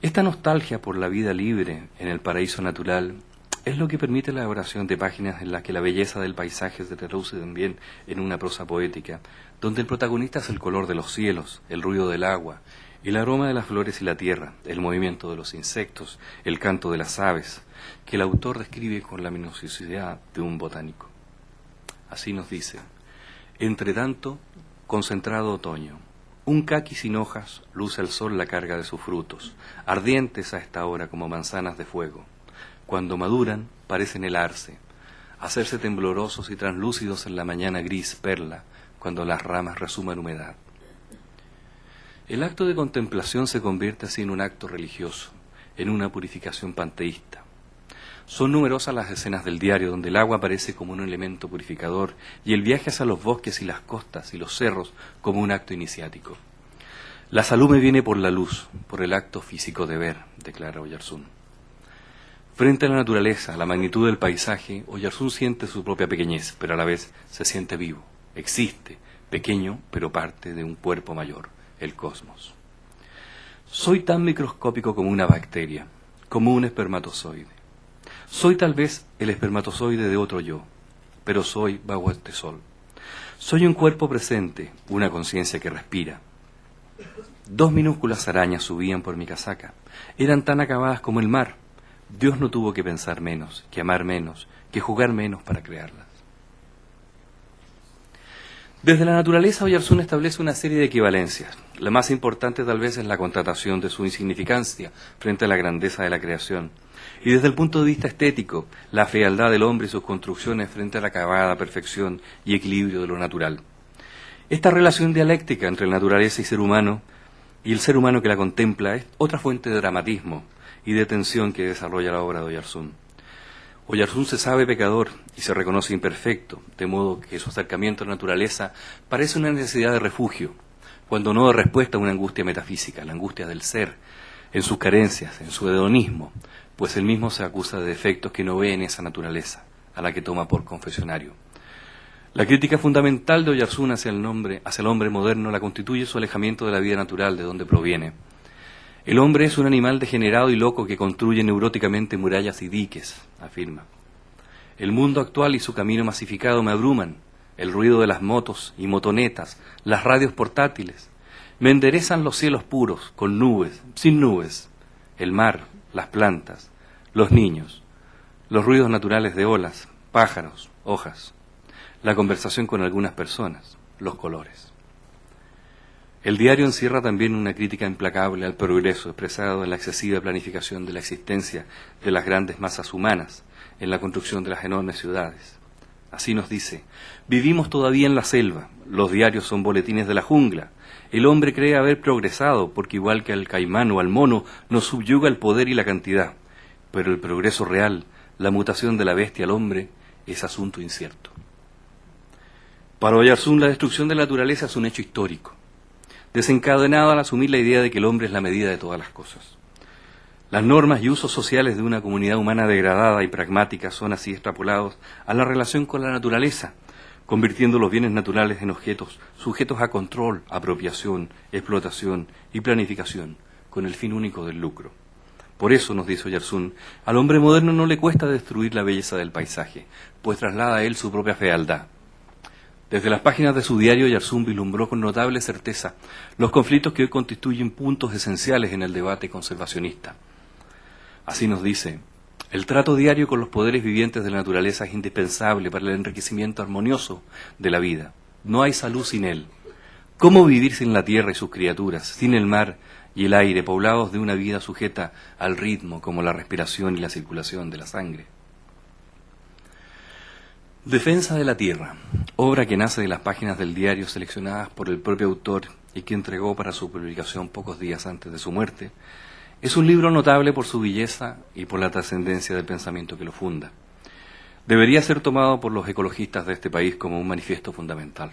Esta nostalgia por la vida libre en el paraíso natural es lo que permite la elaboración de páginas en las que la belleza del paisaje se traduce también en una prosa poética, donde el protagonista es el color de los cielos, el ruido del agua, el aroma de las flores y la tierra, el movimiento de los insectos, el canto de las aves, que el autor describe con la minuciosidad de un botánico. Así nos dice: entre tanto, concentrado otoño, un caqui sin hojas luce al sol la carga de sus frutos, ardientes a esta hora como manzanas de fuego. Cuando maduran, parecen helarse, hacerse temblorosos y translúcidos en la mañana gris perla, cuando las ramas resuman humedad. El acto de contemplación se convierte así en un acto religioso, en una purificación panteísta. Son numerosas las escenas del diario donde el agua aparece como un elemento purificador y el viaje hacia los bosques y las costas y los cerros como un acto iniciático. La salud me viene por la luz, por el acto físico de ver, declara Oyarzún. Frente a la naturaleza, a la magnitud del paisaje, Oyarzún siente su propia pequeñez, pero a la vez se siente vivo, existe, pequeño, pero parte de un cuerpo mayor, el cosmos. Soy tan microscópico como una bacteria, como un espermatozoide. Soy tal vez el espermatozoide de otro yo, pero soy bajo este sol. Soy un cuerpo presente, una conciencia que respira. 2 minúsculas arañas subían por mi casaca. Eran tan acabadas como el mar. Dios no tuvo que pensar menos, que amar menos, que jugar menos para crearlas. Desde la naturaleza, Oyarzún establece una serie de equivalencias. La más importante tal vez es la constatación de su insignificancia frente a la grandeza de la creación. Y desde el punto de vista estético, la fealdad del hombre y sus construcciones frente a la acabada perfección y equilibrio de lo natural. Esta relación dialéctica entre la naturaleza y el ser humano que la contempla es otra fuente de dramatismo y de tensión que desarrolla la obra de Oyarzún. Oyarzún se sabe pecador y se reconoce imperfecto, de modo que su acercamiento a la naturaleza parece una necesidad de refugio, cuando no de respuesta a una angustia metafísica, la angustia del ser, en sus carencias, en su hedonismo, pues él mismo se acusa de defectos que no ve en esa naturaleza, a la que toma por confesionario. La crítica fundamental de Oyarzún hacia el hombre moderno la constituye su alejamiento de la vida natural, de donde proviene. El hombre es un animal degenerado y loco que construye neuróticamente murallas y diques, afirma. El mundo actual y su camino masificado me abruman. El ruido de las motos y motonetas, las radios portátiles, me enderezan los cielos puros, con nubes, sin nubes, el mar, las plantas, los niños, los ruidos naturales de olas, pájaros, hojas, la conversación con algunas personas, los colores. El diario encierra también una crítica implacable al progreso expresado en la excesiva planificación de la existencia de las grandes masas humanas, en la construcción de las enormes ciudades. Así nos dice: vivimos todavía en la selva, los diarios son boletines de la jungla, el hombre cree haber progresado porque igual que al caimán o al mono nos subyuga el poder y la cantidad, pero el progreso real, la mutación de la bestia al hombre, es asunto incierto. Para Oyarzún, la destrucción de la naturaleza es un hecho histórico, desencadenado al asumir la idea de que el hombre es la medida de todas las cosas. Las normas y usos sociales de una comunidad humana degradada y pragmática son así extrapolados a la relación con la naturaleza, convirtiendo los bienes naturales en objetos sujetos a control, apropiación, explotación y planificación, con el fin único del lucro. Por eso, nos dice Oyarzún, al hombre moderno no le cuesta destruir la belleza del paisaje, pues traslada a él su propia fealdad. Desde las páginas de su diario, Oyarzún vislumbró con notable certeza los conflictos que hoy constituyen puntos esenciales en el debate conservacionista. Así nos dice: el trato diario con los poderes vivientes de la naturaleza es indispensable para el enriquecimiento armonioso de la vida. No hay salud sin él. ¿Cómo vivir sin la tierra y sus criaturas, sin el mar y el aire, poblados de una vida sujeta al ritmo como la respiración y la circulación de la sangre? Defensa de la Tierra, obra que nace de las páginas del diario seleccionadas por el propio autor y que entregó para su publicación pocos días antes de su muerte, es un libro notable por su belleza y por la trascendencia del pensamiento que lo funda. Debería ser tomado por los ecologistas de este país como un manifiesto fundamental.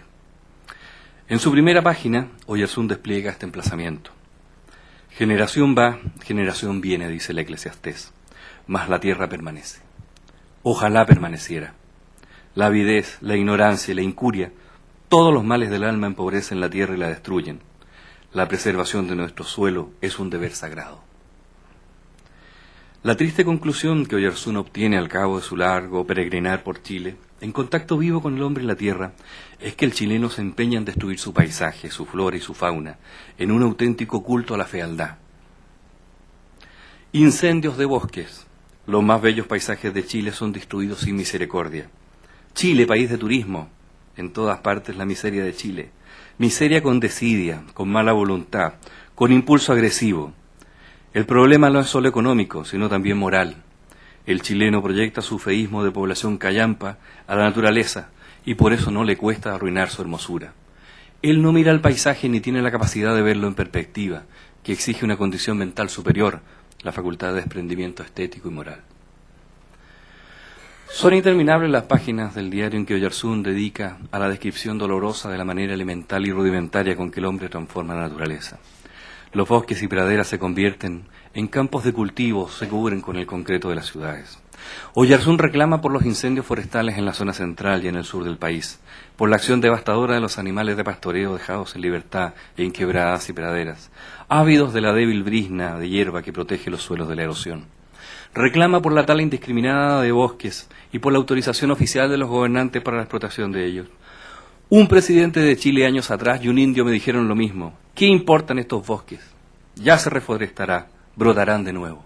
En su primera página, Oyarzún despliega este emplazamiento: generación va, generación viene, dice el Eclesiastés, mas la tierra permanece. Ojalá permaneciera. La avidez, la ignorancia y la incuria, todos los males del alma empobrecen la tierra y la destruyen. La preservación de nuestro suelo es un deber sagrado. La triste conclusión que Oyarzún obtiene al cabo de su largo peregrinar por Chile, en contacto vivo con el hombre y la tierra, es que el chileno se empeña en destruir su paisaje, su flora y su fauna, en un auténtico culto a la fealdad. Incendios de bosques. Los más bellos paisajes de Chile son destruidos sin misericordia. Chile, país de turismo, en todas partes la miseria de Chile. Miseria con desidia, con mala voluntad, con impulso agresivo. El problema no es solo económico, sino también moral. El chileno proyecta su feísmo de población callampa a la naturaleza y por eso no le cuesta arruinar su hermosura. Él no mira el paisaje ni tiene la capacidad de verlo en perspectiva, que exige una condición mental superior, la facultad de desprendimiento estético y moral. Son interminables las páginas del diario en que Oyarzún dedica a la descripción dolorosa de la manera elemental y rudimentaria con que el hombre transforma la naturaleza. Los bosques y praderas se convierten en campos de cultivo, se cubren con el concreto de las ciudades. Oyarzún reclama por los incendios forestales en la zona central y en el sur del país, por la acción devastadora de los animales de pastoreo dejados en libertad en quebradas y praderas, ávidos de la débil brizna de hierba que protege los suelos de la erosión. Reclama por la tala indiscriminada de bosques y por la autorización oficial de los gobernantes para la explotación de ellos. Un presidente de Chile años atrás y un indio me dijeron lo mismo. ¿Qué importan estos bosques? Ya se reforestará, brotarán de nuevo.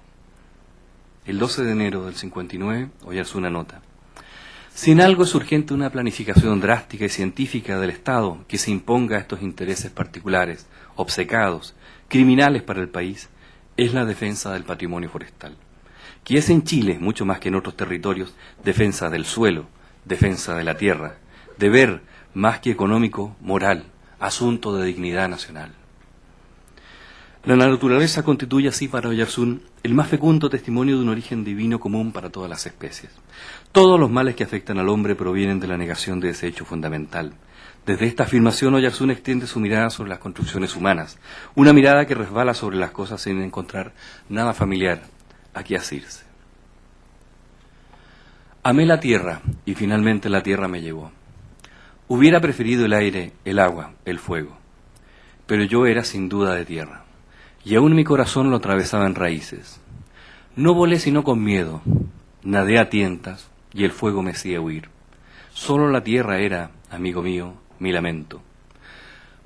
El 12 de enero del 59, Oyarzún anota: sin algo es urgente una planificación drástica y científica del Estado que se imponga a estos intereses particulares, obcecados, criminales para el país, es la defensa del patrimonio forestal, que es en Chile, mucho más que en otros territorios, defensa del suelo, defensa de la tierra, deber más que económico, moral, asunto de dignidad nacional. La naturaleza constituye así para Oyarzún el más fecundo testimonio de un origen divino común para todas las especies. Todos los males que afectan al hombre provienen de la negación de ese hecho fundamental. Desde esta afirmación Oyarzún extiende su mirada sobre las construcciones humanas, una mirada que resbala sobre las cosas sin encontrar nada familiar a qué asirse. Amé la tierra y finalmente la tierra me llevó. Hubiera preferido el aire, el agua, el fuego, pero yo era sin duda de tierra. Y aún mi corazón lo atravesaba en raíces. No volé sino con miedo, nadé a tientas y el fuego me hacía huir. Solo la tierra era, amigo mío, mi lamento.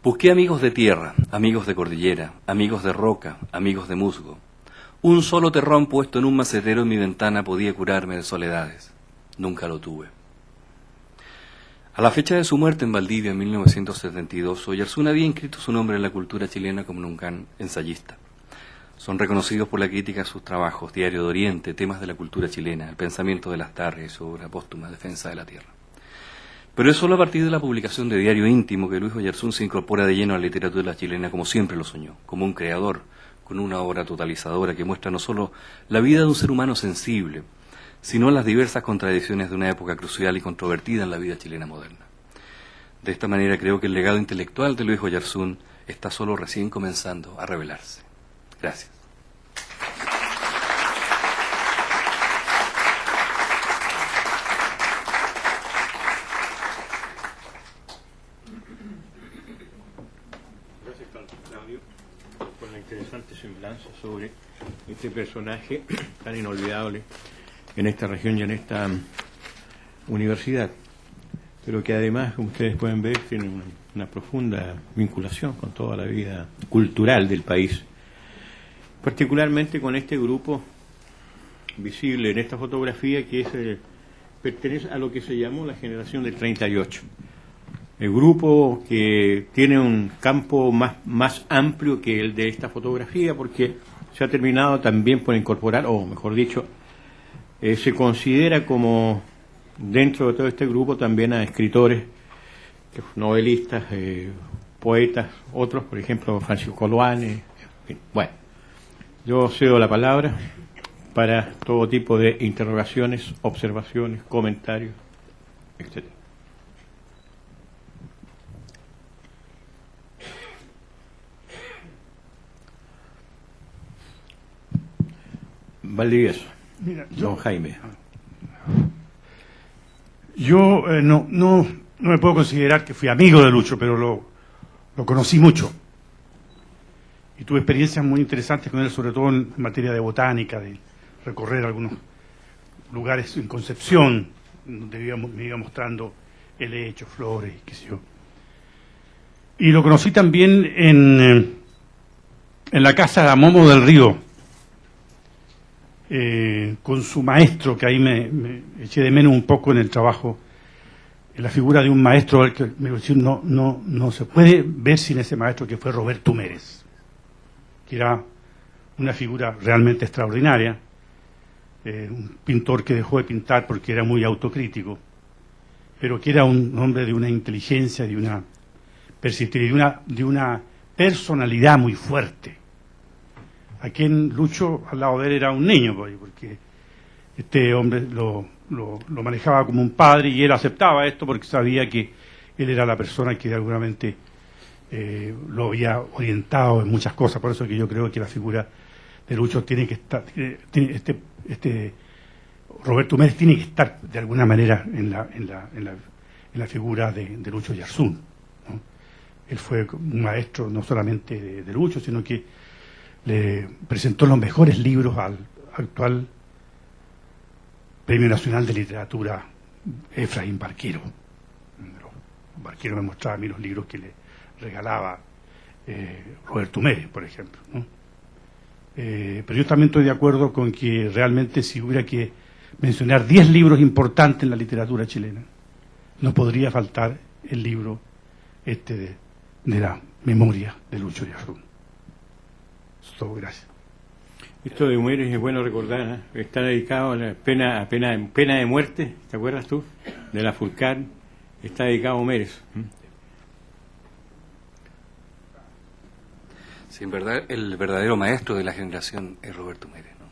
Busqué amigos de tierra, amigos de cordillera, amigos de roca, amigos de musgo. Un solo terrón puesto en un macetero en mi ventana podía curarme de soledades. Nunca lo tuve. A la fecha de su muerte en Valdivia en 1972, Oyarzún había inscrito su nombre en la cultura chilena como un gran ensayista. Son reconocidos por la crítica sus trabajos Diario de Oriente, Temas de la cultura chilena, El pensamiento de las tardes y su obra póstuma Defensa de la tierra. Pero es solo a partir de la publicación de Diario Íntimo que Luis Oyarzún se incorpora de lleno a la literatura chilena como siempre lo soñó, como un creador, con una obra totalizadora que muestra no solo la vida de un ser humano sensible, sino las diversas contradicciones de una época crucial y controvertida en la vida chilena moderna. De esta manera creo que el legado intelectual de Luis Oyarzún está solo recién comenzando a revelarse. Gracias. Gracias, Claudio, por la interesante semblanza sobre este personaje tan inolvidable en esta región y en esta universidad, pero que además, como ustedes pueden ver, tiene una profunda vinculación con toda la vida cultural del país, particularmente con este grupo visible en esta fotografía que es, pertenece a lo que se llamó la generación del 38. El grupo que tiene un campo más amplio que el de esta fotografía, porque se ha terminado también por incorporar, o mejor dicho, se considera como dentro de todo este grupo también a escritores, novelistas, poetas, otros, por ejemplo Francisco Luane, en fin. Bueno, yo cedo la palabra para todo tipo de interrogaciones, observaciones, comentarios, etc. Valdivieso. Mira, Don Jaime. Yo no me puedo considerar que fui amigo de Lucho, pero lo conocí mucho. Y tuve experiencias muy interesantes con él, sobre todo en materia de botánica, de recorrer algunos lugares en Concepción, donde me iba mostrando helechos, flores, qué sé yo. Y lo conocí también en la casa de Momo del Río, con su maestro, que ahí me eché de menos un poco en el trabajo, en la figura de un maestro al que me decir, no se puede ver sin ese maestro, que fue Roberto Mérez, que era una figura realmente extraordinaria, un pintor que dejó de pintar porque era muy autocrítico, pero que era un hombre de una inteligencia, de una persistencia, de una personalidad muy fuerte. A quien Lucho al lado de él era un niño, porque este hombre lo manejaba como un padre y él aceptaba esto porque sabía que él era la persona que de alguna mente lo había orientado en muchas cosas, por eso que yo creo que la figura de Lucho tiene que estar, Roberto Mérez tiene que estar de alguna manera en la figura de Lucho Oyarzún, ¿no? Él fue un maestro no solamente de Lucho, sino que le presentó los mejores libros al actual Premio Nacional de Literatura Efraín Barquero. Barquero me mostraba a mí los libros que le regalaba Roberto Mérez, por ejemplo, ¿no? Pero yo también estoy de acuerdo con que realmente si hubiera que mencionar 10 libros importantes en la literatura chilena, no podría faltar el libro de la memoria de Lucho Oyarzún. Todo, gracias. Esto de Humérez es bueno recordar, ¿eh? Está dedicado a la pena de muerte, ¿te acuerdas tú? De la Fulcar, está dedicado a Humérez. Sí, en verdad, el verdadero maestro de la generación es Roberto Mérez, ¿no?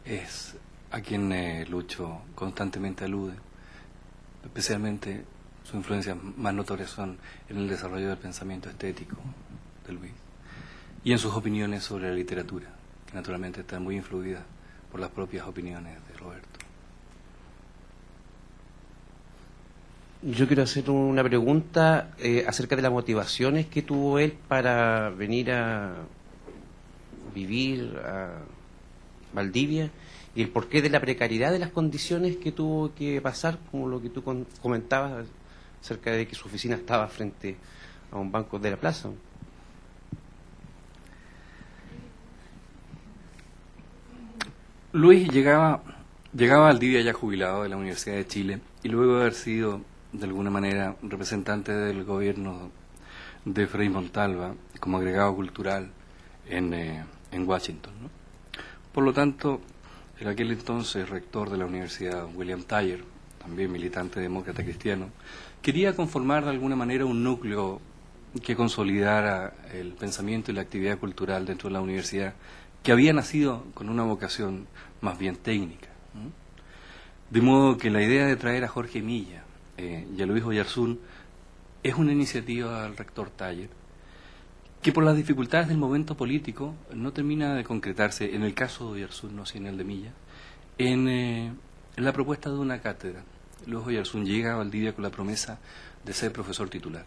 Es a quien Lucho constantemente alude. Especialmente sus influencias más notorias son en el desarrollo del pensamiento estético de Luis y en sus opiniones sobre la literatura, que naturalmente están muy influidas por las propias opiniones de Roberto. Yo quiero hacer una pregunta acerca de las motivaciones que tuvo él para venir a vivir a Valdivia y el porqué de la precariedad de las condiciones que tuvo que pasar, como lo que tú comentabas acerca de que su oficina estaba frente a un banco de la plaza. Luis llegaba a Valdivia ya jubilado de la Universidad de Chile y luego de haber sido de alguna manera representante del gobierno de Frei Montalva como agregado cultural en Washington, ¿no? Por lo tanto, en aquel entonces rector de la universidad, William Thayer, también militante demócrata cristiano, quería conformar de alguna manera un núcleo que consolidara el pensamiento y la actividad cultural dentro de la universidad, que había nacido con una vocación más bien técnica, ¿no? De modo que la idea de traer a Jorge Milla y a Luis Oyarzún es una iniciativa del rector Thayer, que por las dificultades del momento político no termina de concretarse, en el caso de Oyarzún, no si en el de Milla, en la propuesta de una cátedra. Luis Oyarzún llega a Valdivia con la promesa de ser profesor titular.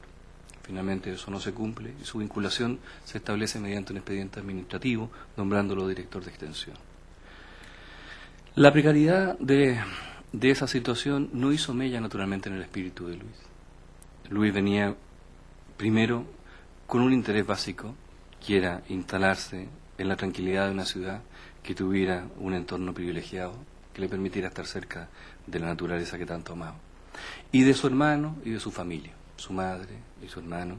Finalmente eso no se cumple y su vinculación se establece mediante un expediente administrativo, nombrándolo director de extensión. La precariedad de esa situación no hizo mella naturalmente en el espíritu de Luis. Luis venía primero con un interés básico, que era instalarse en la tranquilidad de una ciudad que tuviera un entorno privilegiado, que le permitiera estar cerca de la naturaleza que tanto amaba, y de su hermano y de su familia. Su madre y su hermano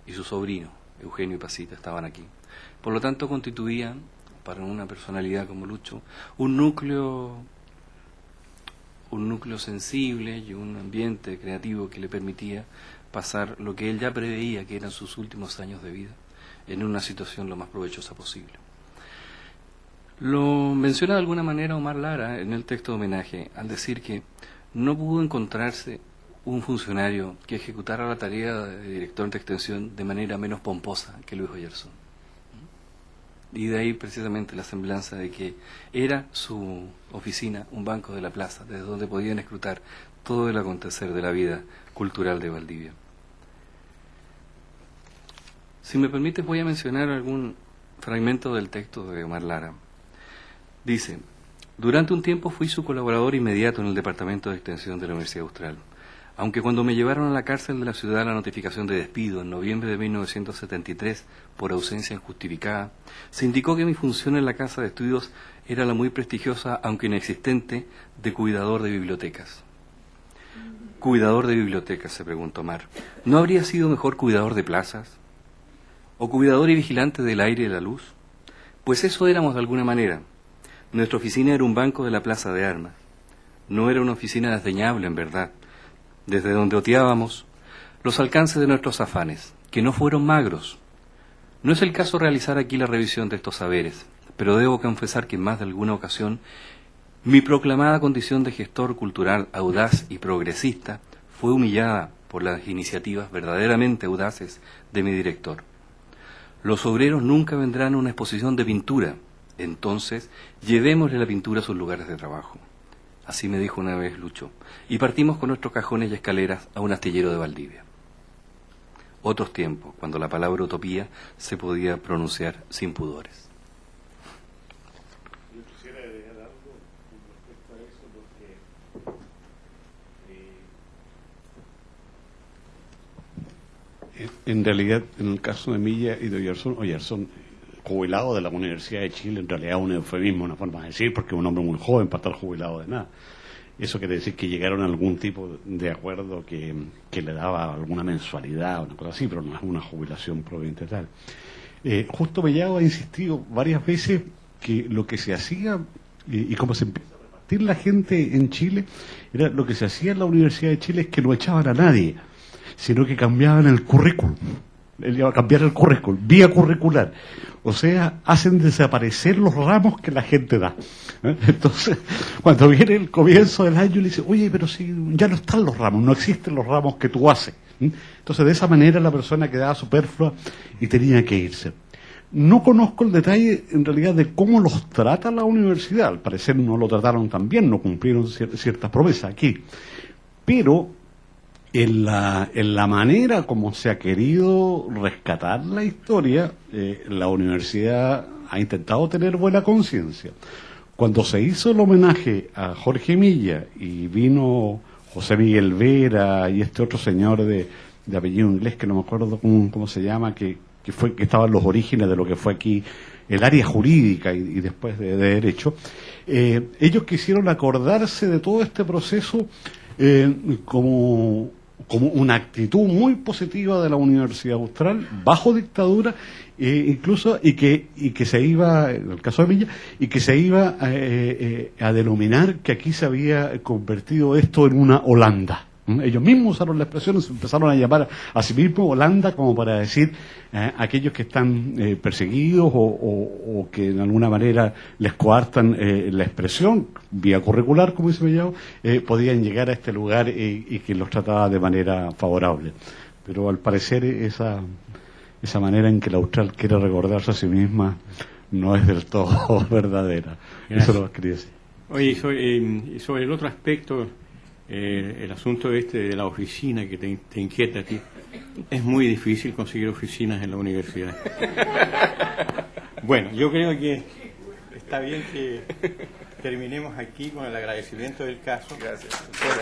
y su sobrino, Eugenio y Pasita, estaban aquí. Por lo tanto, constituían, para una personalidad como Lucho, un núcleo sensible y un ambiente creativo que le permitía pasar lo que él ya preveía que eran sus últimos años de vida en una situación lo más provechosa posible. Lo menciona de alguna manera Omar Lara en el texto de homenaje al decir que no pudo encontrarse un funcionario que ejecutara la tarea de director de extensión de manera menos pomposa que Luis Oyarzún. Y de ahí precisamente la semblanza de que era su oficina un banco de la plaza, desde donde podían escrutar todo el acontecer de la vida cultural de Valdivia. Si me permites, voy a mencionar algún fragmento del texto de Omar Lara. Dice: durante un tiempo fui su colaborador inmediato en el departamento de extensión de la Universidad Austral. Aunque cuando me llevaron a la cárcel de la ciudad la notificación de despido en noviembre de 1973 por ausencia injustificada, se indicó que mi función en la casa de estudios era la muy prestigiosa, aunque inexistente, de cuidador de bibliotecas. ¿Cuidador de bibliotecas?, se preguntó Omar. ¿No habría sido mejor cuidador de plazas? ¿O cuidador y vigilante del aire y la luz? Pues eso éramos de alguna manera. Nuestra oficina era un banco de la Plaza de Armas. No era una oficina desdeñable, en verdad, desde donde oteábamos los alcances de nuestros afanes, que no fueron magros. No es el caso realizar aquí la revisión de estos saberes, pero debo confesar que en más de alguna ocasión mi proclamada condición de gestor cultural audaz y progresista fue humillada por las iniciativas verdaderamente audaces de mi director. Los obreros nunca vendrán a una exposición de pintura, entonces llevémosle la pintura a sus lugares de trabajo. Así me dijo una vez Lucho, y partimos con nuestros cajones y escaleras a un astillero de Valdivia. Otros tiempos, cuando la palabra utopía se podía pronunciar sin pudores. Yo quisiera agregar algo con respecto a eso, porque en realidad, en el caso de Milla y de Oyarzún, jubilado de la Universidad de Chile, en realidad un eufemismo, una forma de decir, porque es un hombre muy joven para estar jubilado de nada. Eso quiere decir que llegaron a algún tipo de acuerdo que le daba alguna mensualidad o una cosa así, pero no es una jubilación proveniente tal. Justo Mellado ha insistido varias veces que lo que se hacía, y como se empieza a repartir la gente en Chile, era lo que se hacía en la Universidad de Chile es que no echaban a nadie, sino que cambiaban el currículum. Él iba a cambiar el currículum, vía curricular. O sea, hacen desaparecer los ramos que la gente da. Entonces, cuando viene el comienzo del año, le dice, oye, pero si ya no están los ramos, no existen los ramos que tú haces. Entonces, de esa manera la persona quedaba superflua y tenía que irse. No conozco el detalle, en realidad, de cómo los trata la universidad. Al parecer no lo trataron tan bien, no cumplieron ciertas promesas aquí. Pero en la manera como se ha querido rescatar la historia, la universidad ha intentado tener buena conciencia. Cuando se hizo el homenaje a Jorge Milla y vino José Miguel Vera y este otro señor de apellido inglés que no me acuerdo cómo se llama, que estaba en los orígenes de lo que fue aquí el área jurídica y después de derecho, ellos quisieron acordarse de todo este proceso como una actitud muy positiva de la Universidad Austral bajo dictadura, incluso y que se iba, en el caso de Villa, y que se iba a denominar que aquí se había convertido esto en una Holanda. Ellos mismos usaron la expresión, se empezaron a llamar a sí mismos Holanda, como para decir aquellos que están perseguidos o que de alguna manera les coartan la expresión, vía curricular, como dice Mellado, podían llegar a este lugar y que los trataba de manera favorable. Pero al parecer esa manera en que la Austral quiere recordarse a sí misma no es del todo verdadera. Gracias. Eso lo quería decir. Oye, sobre el otro aspecto, el asunto de la oficina que te inquieta a ti, es muy difícil conseguir oficinas en la universidad. Bueno, yo creo que está bien que terminemos aquí con el agradecimiento del caso. Gracias. Porque